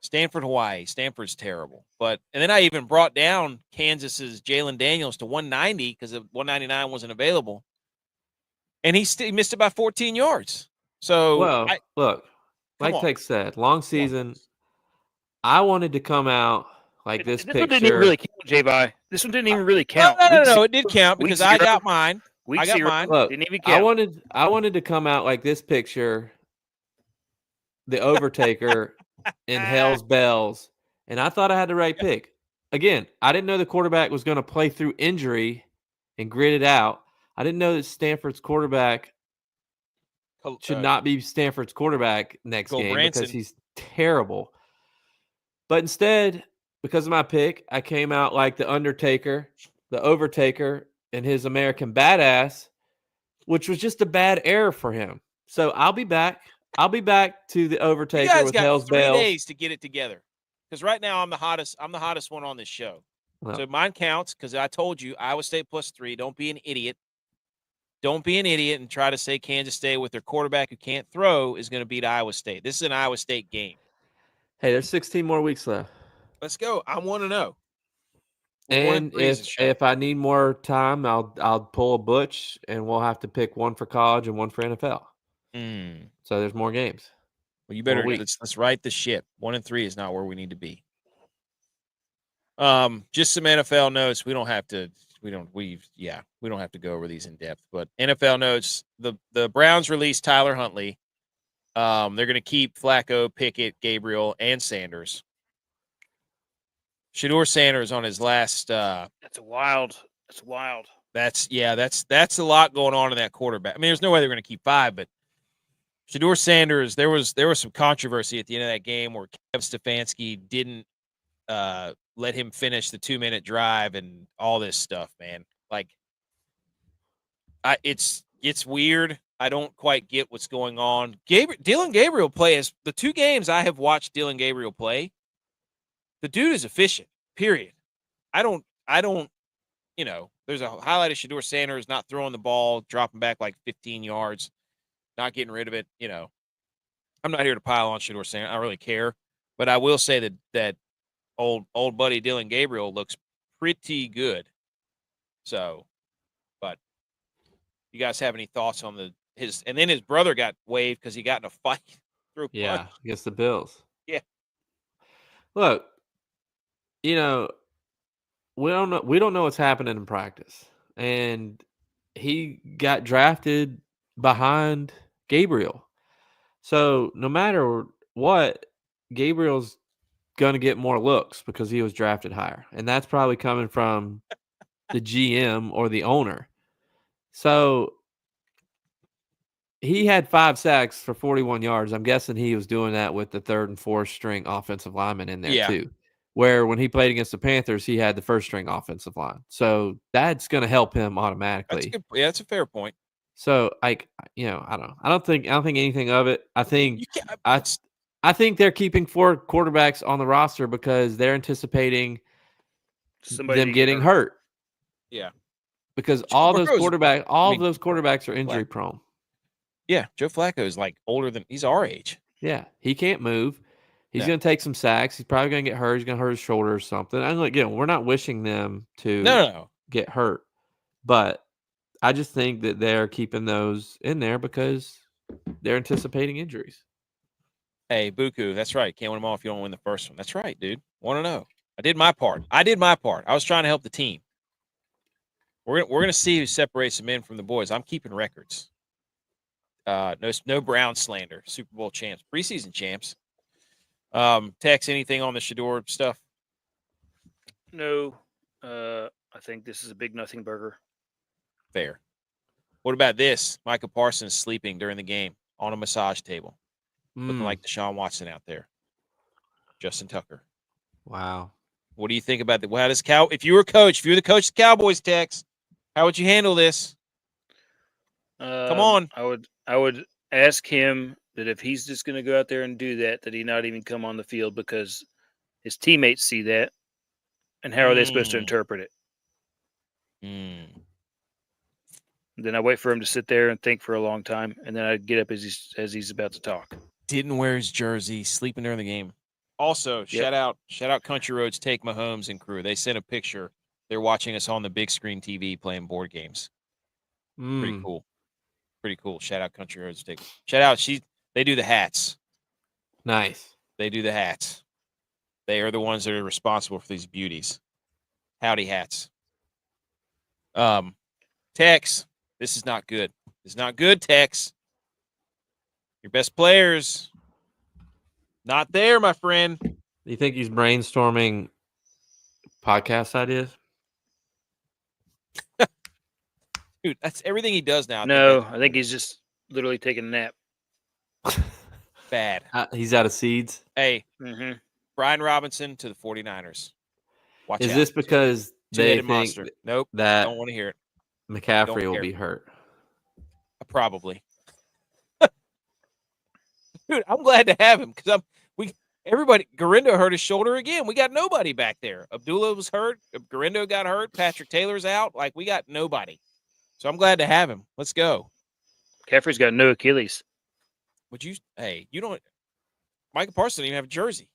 Stanford, Hawaii. Stanford's terrible. And then I even brought down Kansas's Jalen Daniels to 190 because 199 wasn't available. And he missed it by 14 yards. So, well, look, like Tex said, long season. I wanted to come out like this picture. One didn't even really count, J.Vi. This one didn't even really count. No, it did count because I got mine. I got mine. Look, didn't even count. I wanted to come out like this picture, the Overtaker in Hell's Bells, and I thought I had the right pick. Again, I didn't know the quarterback was going to play through injury and grit it out. I didn't know that Stanford's quarterback should not be Stanford's quarterback next game because he's terrible. But instead, because of my pick, I came out like the Undertaker, the Overtaker, and his American Badass, which was just a bad error for him. So I'll be back. I'll be back to the Overtaker with Hell's Bells. 3 days to get it together. because right now I'm the hottest one on this show. Well, So mine counts because I told you Iowa State +3. Don't be an idiot. Don't be an idiot and try to say Kansas State with their quarterback who can't throw is going to beat Iowa State. This is an Iowa State game. hey, there's 16 more weeks left. Let's go. I want to know. And if I need more time, I'll pull a Butch, and we'll have to pick one for college and one for NFL. So there's more games. Well, you better let's right the ship. 1-3 is not where we need to be. Just some NFL notes. We don't have to go over these in depth, but NFL notes. The Browns released Tyler Huntley. They're going to keep Flacco, Pickett, Gabriel, and Sanders. Shedeur Sanders on his last. That's wild. That's a lot going on in that quarterback. I mean, there's no way they're going to keep 5, but Shedeur Sanders. There was some controversy at the end of that game where Kev Stefanski didn't let him finish the 2-minute drive and all this stuff, man. Like, it's weird. I don't quite get what's going on. Dylan Gabriel plays the 2 games I have watched Dylan Gabriel play. The dude is efficient, period. I don't, there's a highlight of Shedeur Sanders not throwing the ball, dropping back like 15 yards, not getting rid of it. I'm not here to pile on Shedeur Sanders. I don't really care. But I will say that old buddy Dylan Gabriel looks pretty good. So, but you guys have any thoughts on and then his brother got waived because he got in a fight through punch. Against the Bills. Yeah. Look, we don't know what's happening in practice. And he got drafted behind Gabriel. So no matter what, Gabriel's going to get more looks because he was drafted higher. And that's probably coming from the GM or the owner. So he had 5 sacks for 41 yards. I'm guessing he was doing that with the 3rd and 4th string offensive lineman in there too. Where when he played against the Panthers, he had the 1st string offensive line. So that's going to help him automatically. That's a fair point. So I don't think anything of it. I think they're keeping 4 quarterbacks on the roster because they're anticipating them getting hurt. Yeah. Because all those quarterbacks are injury prone. Yeah, Joe Flacco is like he's our age. Yeah, he can't move. He's going to take some sacks. He's probably going to get hurt. He's going to hurt his shoulder or something. And we're not wishing them to get hurt, but I just think that they're keeping those in there because they're anticipating injuries. Hey, Buku, that's right. Can't win them all if you don't win the first one. That's right, dude. Want to know? I did my part. I was trying to help the team. We're gonna see who separates the men from the boys. I'm keeping records. No Brown slander. Super Bowl champs, preseason champs. Tex, anything on the Shedeur stuff? No. I think this is a big nothing burger. Fair. What about this? Micah Parsons sleeping during the game on a massage table. Looking like Deshaun Watson out there. Justin Tucker. Wow. What do you think about that? Well, if you were the coach of the Cowboys, Tex, how would you handle this? Come on. I would ask him that if he's just going to go out there and do that he not even come on the field because his teammates see that. And how are they supposed to interpret it? Then I wait for him to sit there and think for a long time, and then I get up as he's about to talk. Didn't wear his jersey, sleeping during the game. Also, shout out Country Roads, Take Mahomes and crew. They sent a picture. They're watching us on the big screen TV playing board games. Pretty cool. Pretty cool. Shout out Country Roads. Shout out. They do the hats. Nice. They do the hats. They are the ones that are responsible for these beauties. Howdy hats. Tex, this is not good. It's not good, Tex. Your best players, not there, my friend. You think he's brainstorming podcast ideas? Dude, that's everything he does now. No, I think he's just literally taking a nap. Bad. He's out of seeds. Hey, Brian Robinson to the 49ers. Watch out. Is this because they think monster. Nope, that don't want to hear it. McCaffrey will be hurt? Probably. Dude, I'm glad to have him because Everybody, Garindo hurt his shoulder again. We got nobody back there. Abdullah was hurt. Garindo got hurt. Patrick Taylor's out. Like, we got nobody. So I'm glad to have him. Let's go. Caffrey's got no Achilles. You don't. Michael Parsons didn't even have a jersey.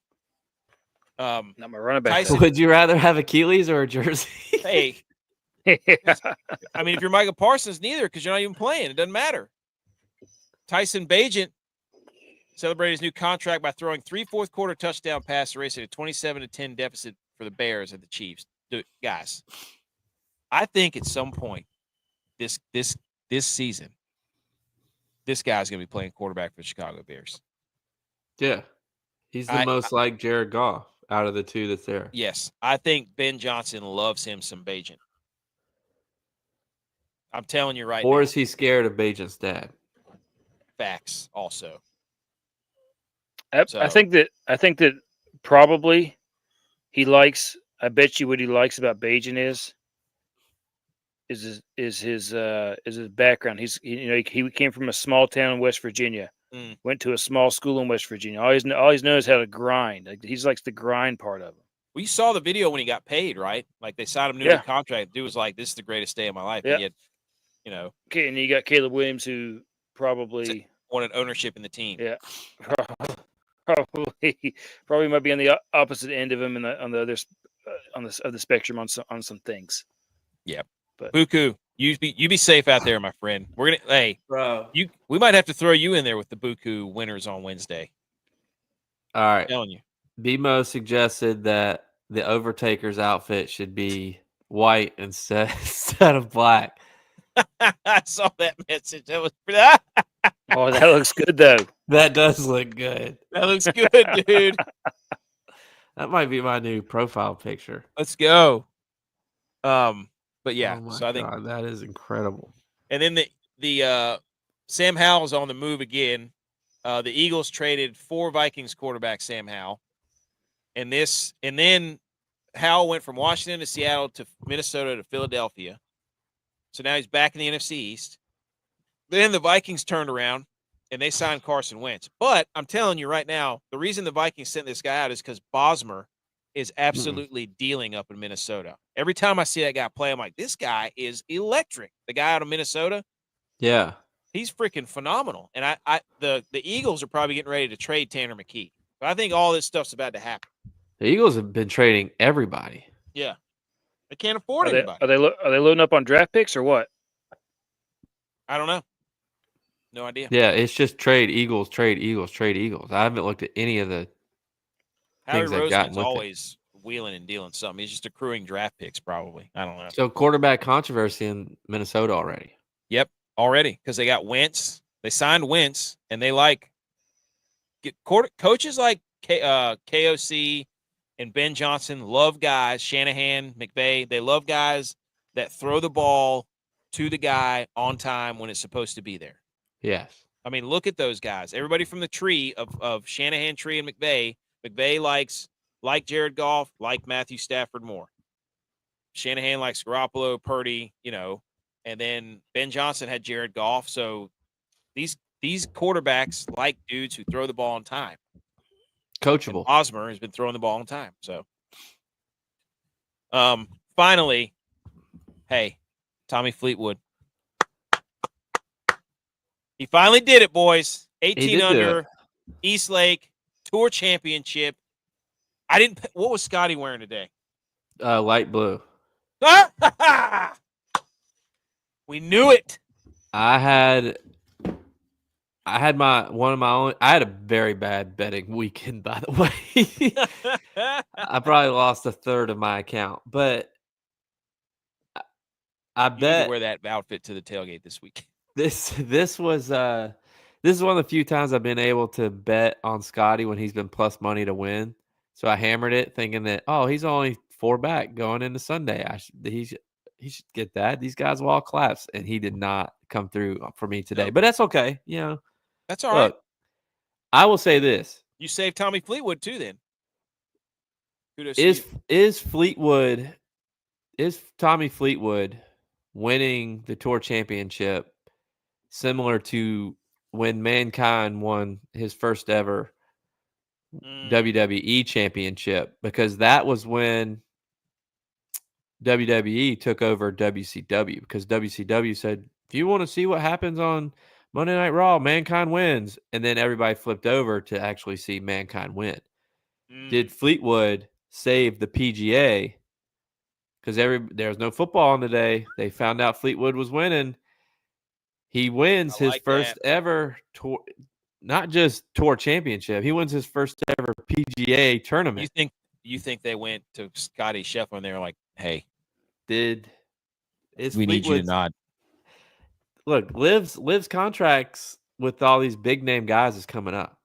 Not my running back. Tyson- Would you rather have Achilles or a jersey? Hey, I mean, if you're Michael Parsons, neither, because you're not even playing. It doesn't matter. Tyson Bagent celebrated his new contract by throwing 3 fourth-quarter touchdown passes, erasing a 27-10 deficit for the Bears at the Chiefs. Guys, I think at some point this season, this guy's going to be playing quarterback for the Chicago Bears. Yeah. He's the most like Jared Goff out of the two that's there. Yes. I think Ben Johnson loves him some Bagent. I'm telling you right now. Or is he scared of Bagent's dad? Facts also. I think that probably he likes. I bet you what he likes about Bajan is his background. He came from a small town in West Virginia. Went to a small school in West Virginia. All he's knows how to grind. Like, he likes the grind part of him. Well, you saw the video when he got paid, right? Like, they signed him new contract. Dude was like, "This is the greatest day of my life." Yeah. Okay, and you got Caleb Williams, who probably wanted ownership in the team. Yeah, probably might be on the opposite end of him on the other of the spectrum on some things. Yeah, but Buku, you be safe out there, my friend. We're gonna bro. We might have to throw you in there with the Buku winners on Wednesday. All right, I'm telling you. BMO suggested that the Overtaker's outfit should be white instead of black. I saw that message. That was oh, that looks good though. That does look good. That looks good, dude. That might be my new profile picture. Let's go. But yeah, oh so I think that is incredible. And then the Sam Howell's on the move again. The Eagles traded 4 Vikings quarterbacks, Sam Howell. And then Howell went from Washington to Seattle to Minnesota to Philadelphia. So now he's back in the NFC East. Then the Vikings turned around and they signed Carson Wentz. But I'm telling you right now, the reason the Vikings sent this guy out is because Bosmer is absolutely dealing up in Minnesota. Every time I see that guy play, I'm like, this guy is electric. The guy out of Minnesota. Yeah. He's freaking phenomenal. And the Eagles are probably getting ready to trade Tanner McKee. But I think all this stuff's about to happen. The Eagles have been trading everybody. Yeah. They can't afford anybody. Are they loading up on draft picks or what? I don't know. No idea. Yeah, it's just trade Eagles, trade Eagles, trade Eagles. I haven't looked at any of the Harry things they've gotten Roseman's with always wheeling and dealing something. He's just accruing draft picks, probably. I don't know. So quarterback controversy in Minnesota already. Yep, already, because they got Wentz. They signed Wentz, and they coaches like KOC and Ben Johnson love guys. Shanahan, McVay, they love guys that throw the ball to the guy on time when it's supposed to be there. Yes. I mean, look at those guys. Everybody from the tree of Shanahan, Tree, and McVay. McVay like Jared Goff, like Matthew Stafford more. Shanahan likes Garoppolo, Purdy, and then Ben Johnson had Jared Goff. So these quarterbacks like dudes who throw the ball on time. Coachable. And Osmer has been throwing the ball on time. So finally, hey, Tommy Fleetwood. He finally did it, boys. 18 under, East Lake, Tour Championship. What was Scotty wearing today? Light blue. We knew it. I had I had a very bad betting weekend, by the way. I probably lost a third of my account, but I You need bet to wear that outfit to the tailgate this week. this is one of the few times I've been able to bet on Scotty when he's been plus money to win. So I hammered it thinking that, he's only 4 back going into Sunday. He should get that. These guys will all collapse. And he did not come through for me today. Nope. But that's okay. That's all right. I will say this. You saved Tommy Fleetwood too then. Kudos to you. Is Tommy Fleetwood winning the Tour Championship similar to when Mankind won his first ever WWE championship, because that was when WWE took over WCW, because WCW said, if you want to see what happens on Monday Night Raw, Mankind wins. And then everybody flipped over to actually see Mankind win. Did Fleetwood save the PGA? Because there was no football on the day. They found out Fleetwood was winning. He wins his first ever tour, not just tour championship. He wins his first ever PGA tournament. You think they went to Scotty Scheffler and they were like, "Hey, we need you to nod." Look, Liv's contracts with all these big name guys is coming up.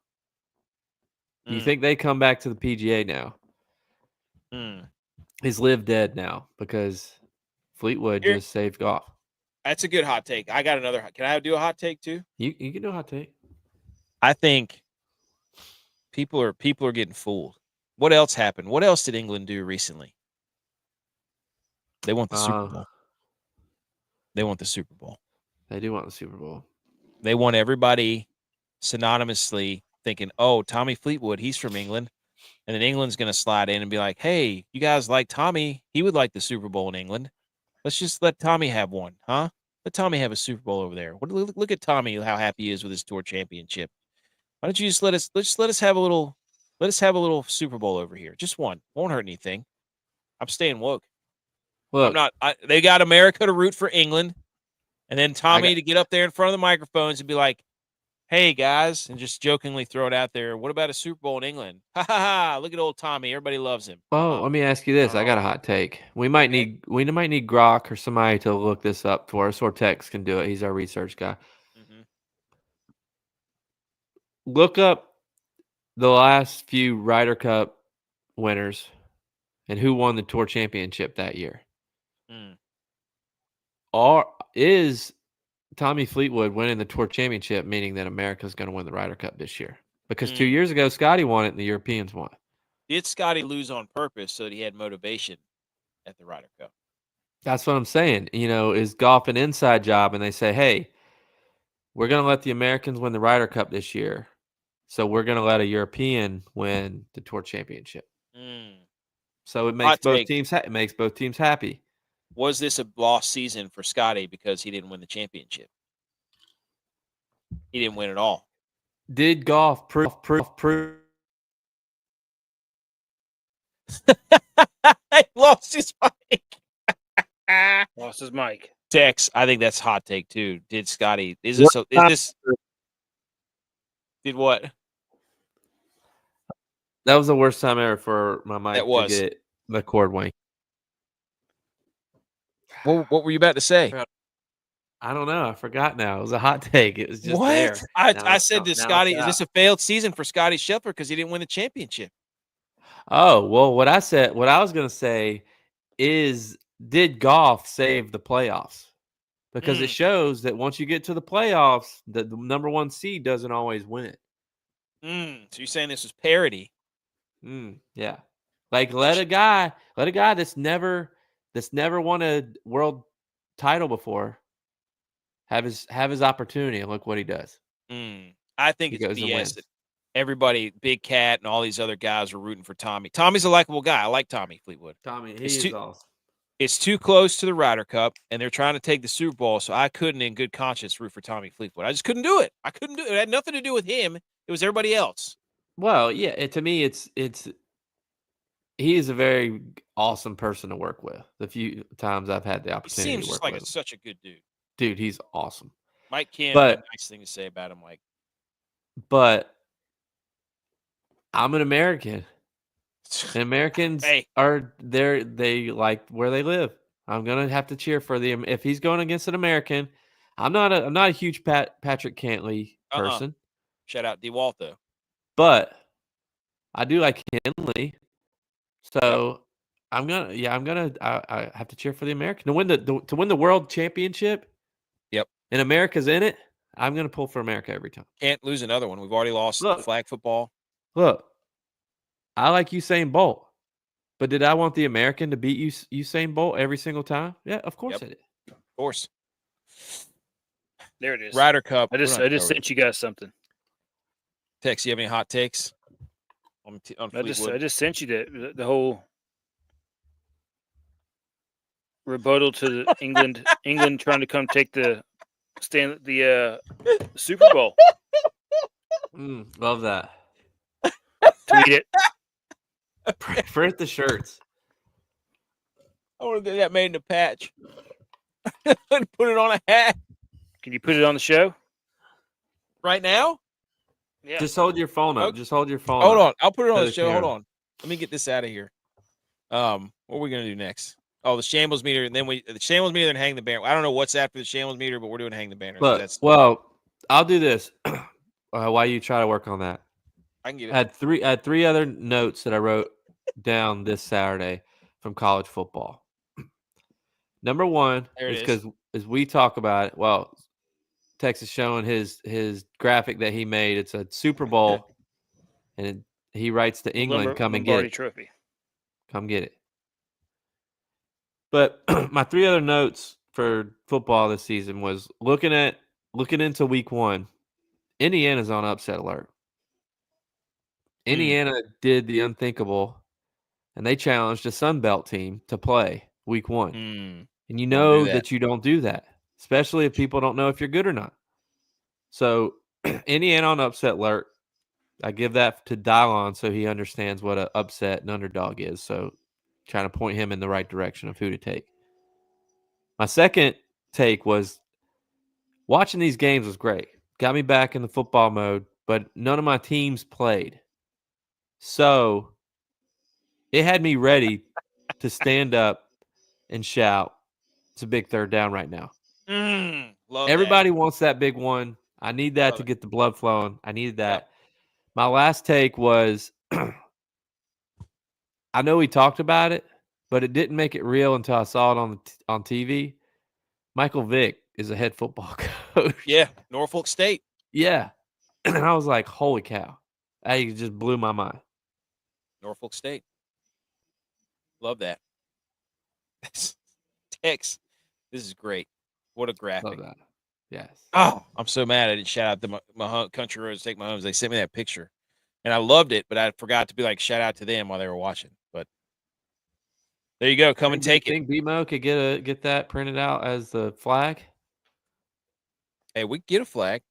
Do you think they come back to the PGA now? Is Liv dead now because Fleetwood just saved golf? That's a good hot take. I got another. Can I do a hot take too? You can do a hot take. I think people are getting fooled. What else happened? What else did England do recently? They want the Super Bowl. They want the Super Bowl. They do want the Super Bowl. They want everybody synonymously thinking, "Oh, Tommy Fleetwood, he's from England." And then England's going to slide in and be like, "Hey, you guys like Tommy? He would like the Super Bowl in England. Let's just let Tommy have one, huh? Let Tommy have a Super Bowl over there. Look at Tommy, how happy he is with his tour championship. Why don't you just let us have a little Super Bowl over here? Just one. Won't hurt anything." I'm staying woke. Look, they got America to root for England, and then Tommy to get up there in front of the microphones and be like, "Hey guys," and just jokingly throw it out there. "What about a Super Bowl in England? Ha ha ha! Look at old Tommy. Everybody loves him." Well, let me ask you this. I got a hot take. We might need Grok or somebody to look this up for us, or Tex can do it. He's our research guy. Look up the last few Ryder Cup winners and who won the tour championship that year. Is Tommy Fleetwood winning the tour championship, meaning that America's going to win the Ryder Cup this year? Because 2 years ago, Scotty won it and the Europeans won. Did Scotty lose on purpose so that he had motivation at the Ryder Cup? That's what I'm saying. Is golf an inside job? And they say, hey, we're going to let the Americans win the Ryder Cup this year, so we're going to let a European win the tour championship. So it makes both teams happy. Was this a lost season for Scotty because he didn't win the championship? He didn't win at all. Did golf prove? He lost his mic. Lost his mic. Tex, I think that's hot take too. Did Scotty? Is this? Did what? That was the worst time ever for my mic to get the cord wank. What were you about to say? I don't know. I forgot now. It was a hot take. It was just what? there. I said to Scotty, is this a failed season for Scotty Scheffler because he didn't win the championship? Oh, well, what I was going to say is, did golf save the playoffs? Because it shows that once you get to the playoffs, the number one seed doesn't always win. So you're saying this is parity? Yeah. Like let a guy that's never won a world title before have his opportunity, and look what he does. I think it's BS that everybody, Big Cat and all these other guys are rooting for Tommy. Tommy's a likable guy. I like Tommy Fleetwood. He is awesome. It's too close to the Ryder Cup, and they're trying to take the Super Bowl, so I couldn't in good conscience root for Tommy Fleetwood. I just couldn't do it. It had nothing to do with him. It was everybody else. Well, yeah, to me, he is a very awesome person to work with. The few times I've had the opportunity he seems to work like with him. Such a good dude. Dude, he's awesome. Mike Kim had a nice thing to say about him. But I'm an American. And Americans they like where they live. I'm gonna have to cheer for them. If he's going against an American, I'm not a huge Patrick Cantley person. Shout out D-Walt though. But I do like Henley. So I have to cheer for the American to win the world championship. Yep. And America's in it. I'm gonna pull for America every time. Can't lose another one. We've already lost flag football. Look, I like Usain Bolt, but did I want the American to beat Usain Bolt every single time? Yeah, of course I did. Of course. There it is. Ryder Cup. I just sent you guys something. Tex, you have any hot takes? on I Fleetwood. just sent you the whole rebuttal to England trying to come take the Super Bowl. Love that. Tweet it. Print the shirts. I want to get that made in a patch and put it on a hat Can you put it on the show? right now. Yeah. Just hold your phone up. Okay. Just hold your phone Hold up. on, I'll put it on to the the show. Hold camera. on, let me get this out of here. What are we gonna do next? Oh, the Shambles Meter, and then the Shambles Meter, then hang the banner. I don't know what's after the Shambles Meter, but we're doing hang the banner. Look, well, I'll do this while you try to work on that. I can get it. I had three other notes that I wrote down this Saturday from college football. Number one There it is is. because as we talk about it, well, Texas showing his graphic that he made. It's a Super Bowl, and he writes to England, "Come and get Lombardi it. Trophy. Come get it." But my three other notes for football this season was looking into week one. Indiana's on upset alert. Indiana did the unthinkable, and they challenged a Sun Belt team to play week one. And you know that you don't do that, especially if people don't know if you're good or not. So Indiana on upset alert. I give that to Dylon so he understands what an upset and underdog is. So trying to point him in the right direction of who to take. My second take was watching these games was great. Got me back in the football mode, but none of my teams played. So it had me ready to stand up and shout, "It's a big third down right now." Love Everybody wants that big one. I need that to get the blood flowing. I needed that. Yep. My last take was I know we talked about it, but it didn't make it real until I saw it on TV. Michael Vick is a head football coach. Yeah, Norfolk State. Yeah. And I was like, holy cow. It just blew my mind. Norfolk State. Love that. Tex, this is great. What a graphic. Love that. Yes. Oh, I'm so mad I didn't shout out to my Country Roads Take My Homes. They sent me that picture, and I loved it, but I forgot to be like shout out to them while they were watching. But there you go. Come and take it. Think BMO could get that printed out as the flag? Hey, we can get a flag.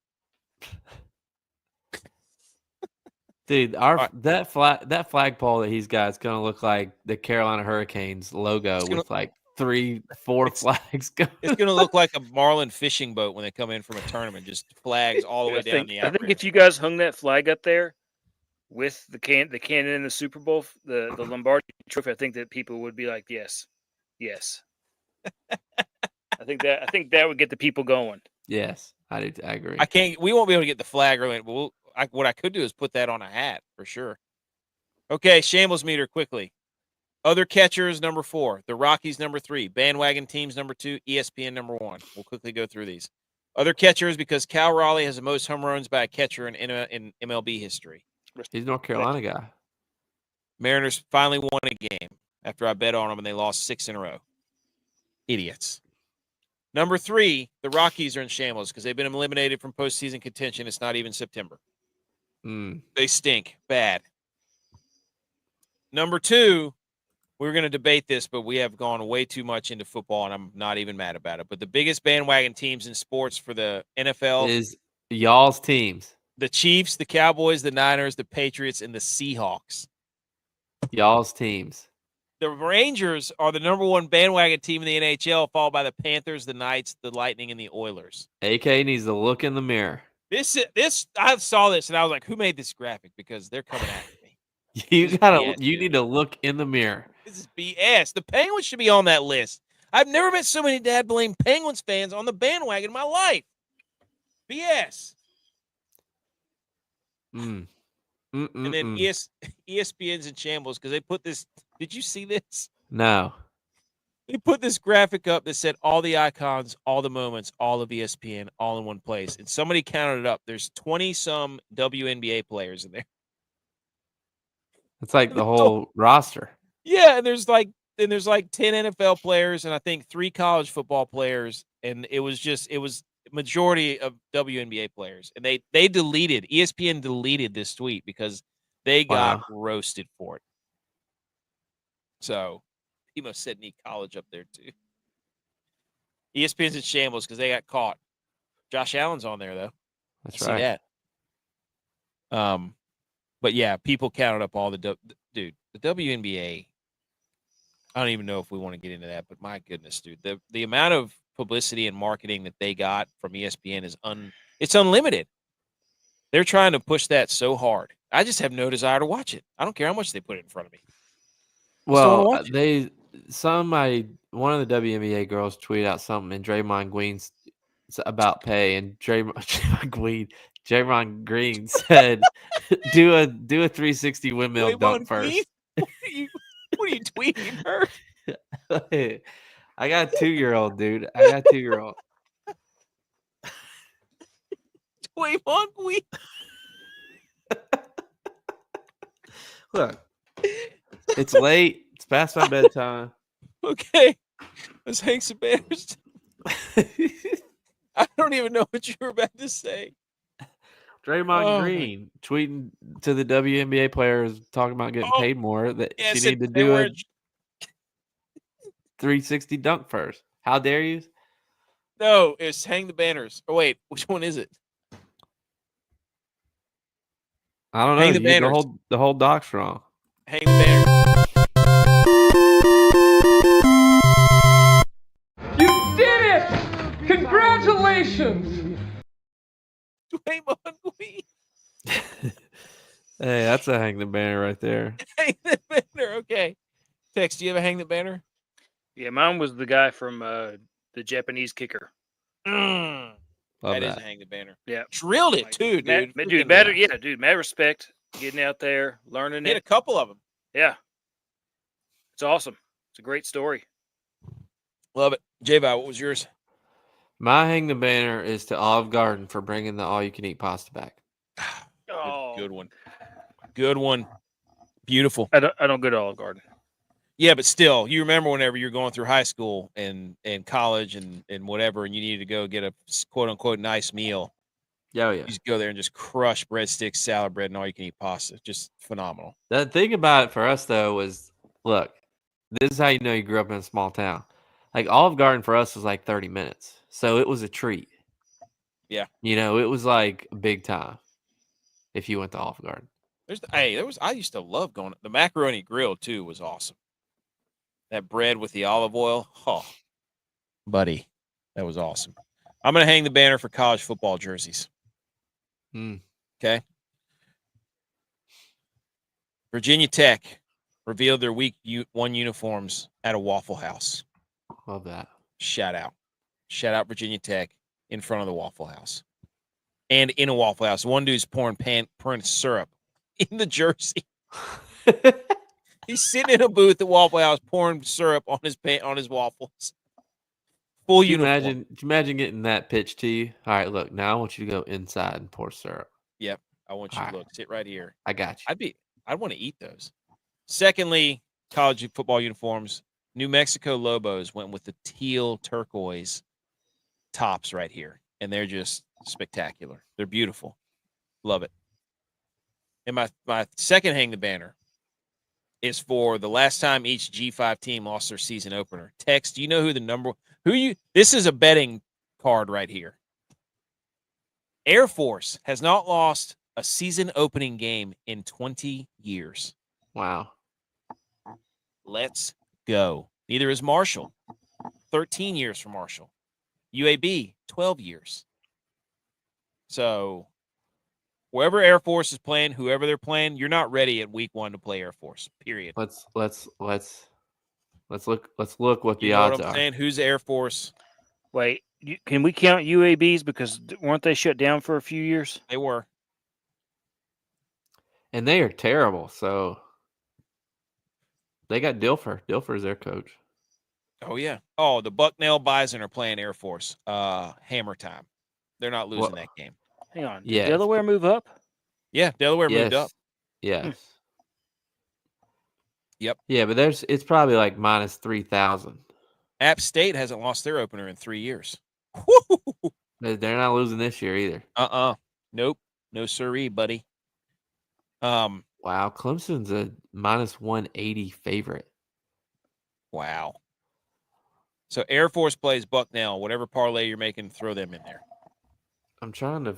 Dude, that flagpole that he's got is gonna look like the Carolina Hurricanes logo with like 3-4 flags. It's gonna look like a Marlin fishing boat when they come in from a tournament, just flags all the way down the I think outrigger. if you guys hung that flag up there with the cannon in the Super Bowl, the Lombardi Trophy, I think that people would be like, yes. I think that would get the people going. Yes, I agree. We won't be able to get the flag early, but what I could do is put that on a hat for sure. Okay, Shambles Meter quickly. Other catchers, number 4. The Rockies, number 3. Bandwagon teams, number 2. ESPN, number 1. We'll quickly go through these. Other catchers, because Cal Raleigh has the most home runs by a catcher in MLB history. He's a North Carolina guy. Mariners finally won a game after I bet on them, and they lost 6 in a row. Idiots. Number 3, the Rockies are in shambles because they've been eliminated from postseason contention. It's not even September. They stink. Bad. Number 2, we're going to debate this, but we have gone way too much into football, and I'm not even mad about it. But the biggest bandwagon teams in sports for the NFL is y'all's teams. The Chiefs, the Cowboys, the Niners, the Patriots, and the Seahawks. Y'all's teams. The Rangers are the number 1 bandwagon team in the NHL, followed by the Panthers, the Knights, the Lightning, and the Oilers. AK needs to look in the mirror. This I saw this and I was like, who made this graphic? Because they're coming after me. You need to look in the mirror. This is BS. The Penguins should be on that list. I've never met so many dad blame Penguins fans on the bandwagon in my life. BS. And then ESPN's in shambles because they put this. Did you see this? No. They put this graphic up that said all the icons, all the moments, all of ESPN, all in one place. And somebody counted it up. There's 20-some WNBA players in there. It's like the whole roster. Yeah, and there's like 10 NFL players and I think 3 college football players. And it was majority of WNBA players. And they deleted, ESPN deleted this tweet because They got Wow. roasted for it. So he must said need college up there too. ESPN's in shambles because they got caught. Josh Allen's on there though. That's I see right. that. But yeah, people counted up all the WNBA. I don't even know if we want to get into that, but my goodness, dude, the amount of publicity and marketing that they got from ESPN is it's unlimited. They're trying to push that so hard. I just have no desire to watch it. I don't care how much they put it in front of me. Well, watch it. one of the WNBA girls tweeted out something in Draymond Green's about pay, and Draymond Green said, "Do a 360 windmill dunk first." What are you tweeting her? I got a 2-year-old, dude. I got a 2-year-old. Draymond Green. Look, it's late. It's past my bedtime. Okay, let's hang some banners. I don't even know what you were about to say. Draymond Green tweeting to the WNBA players talking about getting paid more that she need to do a 360 dunk first. How dare you? No, it's hang the banners. Oh wait, which one is it? I don't know. Hang the banners. The whole doc's wrong. Hang the banners. You did it! Congratulations! Draymond Green. Hey, that's a hang the banner right there. Hang the banner. Okay. Tex, do you have a hang the banner? Yeah, mine was the guy from the Japanese kicker. Love That is that. a hang the banner. Yeah, Drilled it too, dude. Mad respect, getting out there, learning Hit a it. couple of them. Yeah, it's awesome. It's a great story. Love it. J-Vi, what was yours? My hang the banner is to Olive Garden for bringing the all-you-can-eat pasta back. Good one. Good one. Beautiful. I don't go to Olive Garden. Yeah, but still, you remember whenever you're going through high school and college and whatever, and you needed to go get a quote-unquote nice meal. Yeah, yeah. You just go there and just crush breadsticks, salad bread, and all-you-can-eat pasta. Just phenomenal. The thing about it for us, though, was, look, this is how you know you grew up in a small town. Like, Olive Garden for us was like 30 minutes. So it was a treat. Yeah. You know, it was like big time if you went to Olive Garden. I used to love going. The macaroni grill, too, was awesome. That bread with the olive oil. Oh, buddy, that was awesome. I'm going to hang the banner for college football jerseys. Okay. Virginia Tech revealed their week 1 uniforms at a Waffle House. Love that. Shout out. Shout out Virginia Tech in front of the Waffle House. And in a Waffle House. One dude's pouring syrup in the jersey. He's sitting in a booth at Waffle House pouring syrup on his waffles. Full uniform. Can you imagine getting that pitch to you? All right, look, now I want you to go inside and pour syrup. Yep. I want you to look. Sit right here. I got you. I'd want to eat those. Secondly, college football uniforms. New Mexico Lobos went with the teal turquoise tops right here. And they're just spectacular. They're beautiful. Love it. And my second hang the banner is for the last time each G5 team lost their season opener. Tex, do you know this is a betting card right here. Air Force has not lost a season opening game in 20 years. Wow. Let's go. Neither is Marshall. 13 years for Marshall. UAB, 12 years. So wherever Air Force is playing, whoever they're playing, you're not ready at week 1 to play Air Force. Period. Let's look what the odds what I'm are. saying? Who's Air Force? Wait, can we count UABs because weren't they shut down for a few years? They were. And they are terrible. So they got Dilfer. Dilfer's their coach. Oh yeah. Oh, the Bucknell Bison are playing Air Force. Hammer time. They're not losing that game. Hang on. Yeah. Did Delaware move up? Yeah, Delaware moved up. Yes. Yep. Yeah, but it's probably like minus 3,000. App State hasn't lost their opener in 3 years. They're not losing this year either. Nope. No siree, buddy. Wow, Clemson's a -180 favorite. Wow. So Air Force plays Bucknell. Whatever parlay you're making, throw them in there. I'm trying to.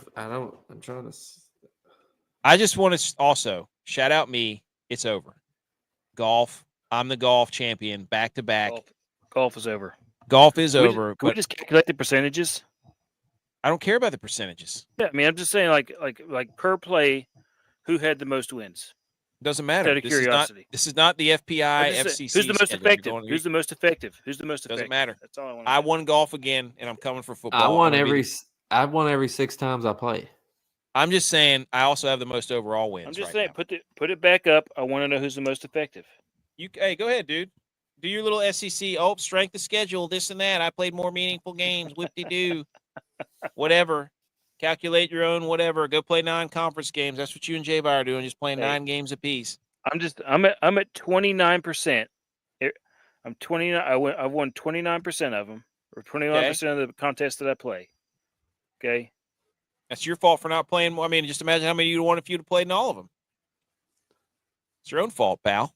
I just want to also shout out me. It's over. Golf. I'm the golf champion, back to back. Golf is over. Golf is Can over. we just calculate the percentages? I don't care about the percentages. Yeah, I mean, I'm just saying, like per play, who had the most wins? Doesn't matter. Out of curiosity. This is not the FPI, I'm just FCC. saying, who's the most schedule. effective? Who's the most effective? Who's the most effective? Doesn't matter. That's all I want. I won golf again, and I'm coming for football. I've won every 6 times I play. I'm just saying I also have the most overall wins. I'm just right saying, now. put it back up. I want to know who's the most effective. Hey, go ahead, dude. Do your little SEC. Oh, strength of schedule, this and that. I played more meaningful games. Whip-de-doo. Whatever. Calculate your own whatever. Go play 9 conference games. That's what you and J-Bar are doing, just playing 9 games apiece. I'm at 29%. I'm 29. I've won 29% of them, or 29% of the contests that I play. Okay. That's your fault for not playing. I mean, just imagine how many you'd want if you'd have played in all of them. It's your own fault, pal.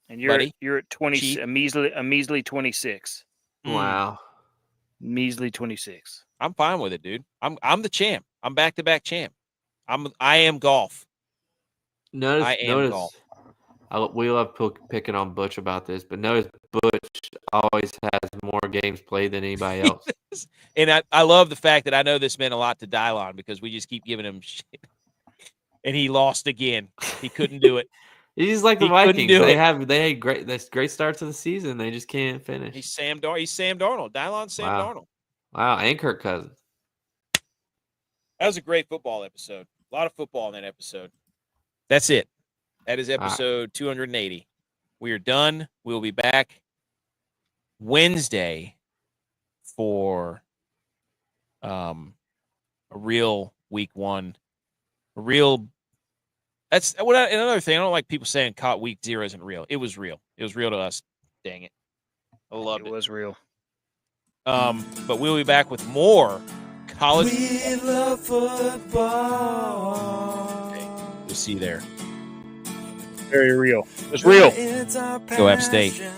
And you're at 20, a measly 26. Wow. Measly 26. I'm fine with it, dude. I'm the champ. I'm back-to-back champ. I am golf. Notice golf. We love picking on Butch about this, but notice Butch always has more games played than anybody else. And I love the fact that I know this meant a lot to Dylon because we just keep giving him shit. And he lost again. He couldn't do it. He's like the Vikings. They had great starts of the season. They just can't finish. He's Sam Darnold. Dylon's Sam Darnold. Wow, and Kirk Cousins. That was a great football episode. A lot of football in that episode. That's it. That is episode 280. We are done. We'll be back Wednesday for a real week 1. That's another thing. I don't like people saying caught week 0 isn't real. It was real. It was real to us. Dang it. I loved it. It was real. But we'll be back with more college. We love football. Okay. We'll see you there. Very real. It's real. It's our Go App State. passion.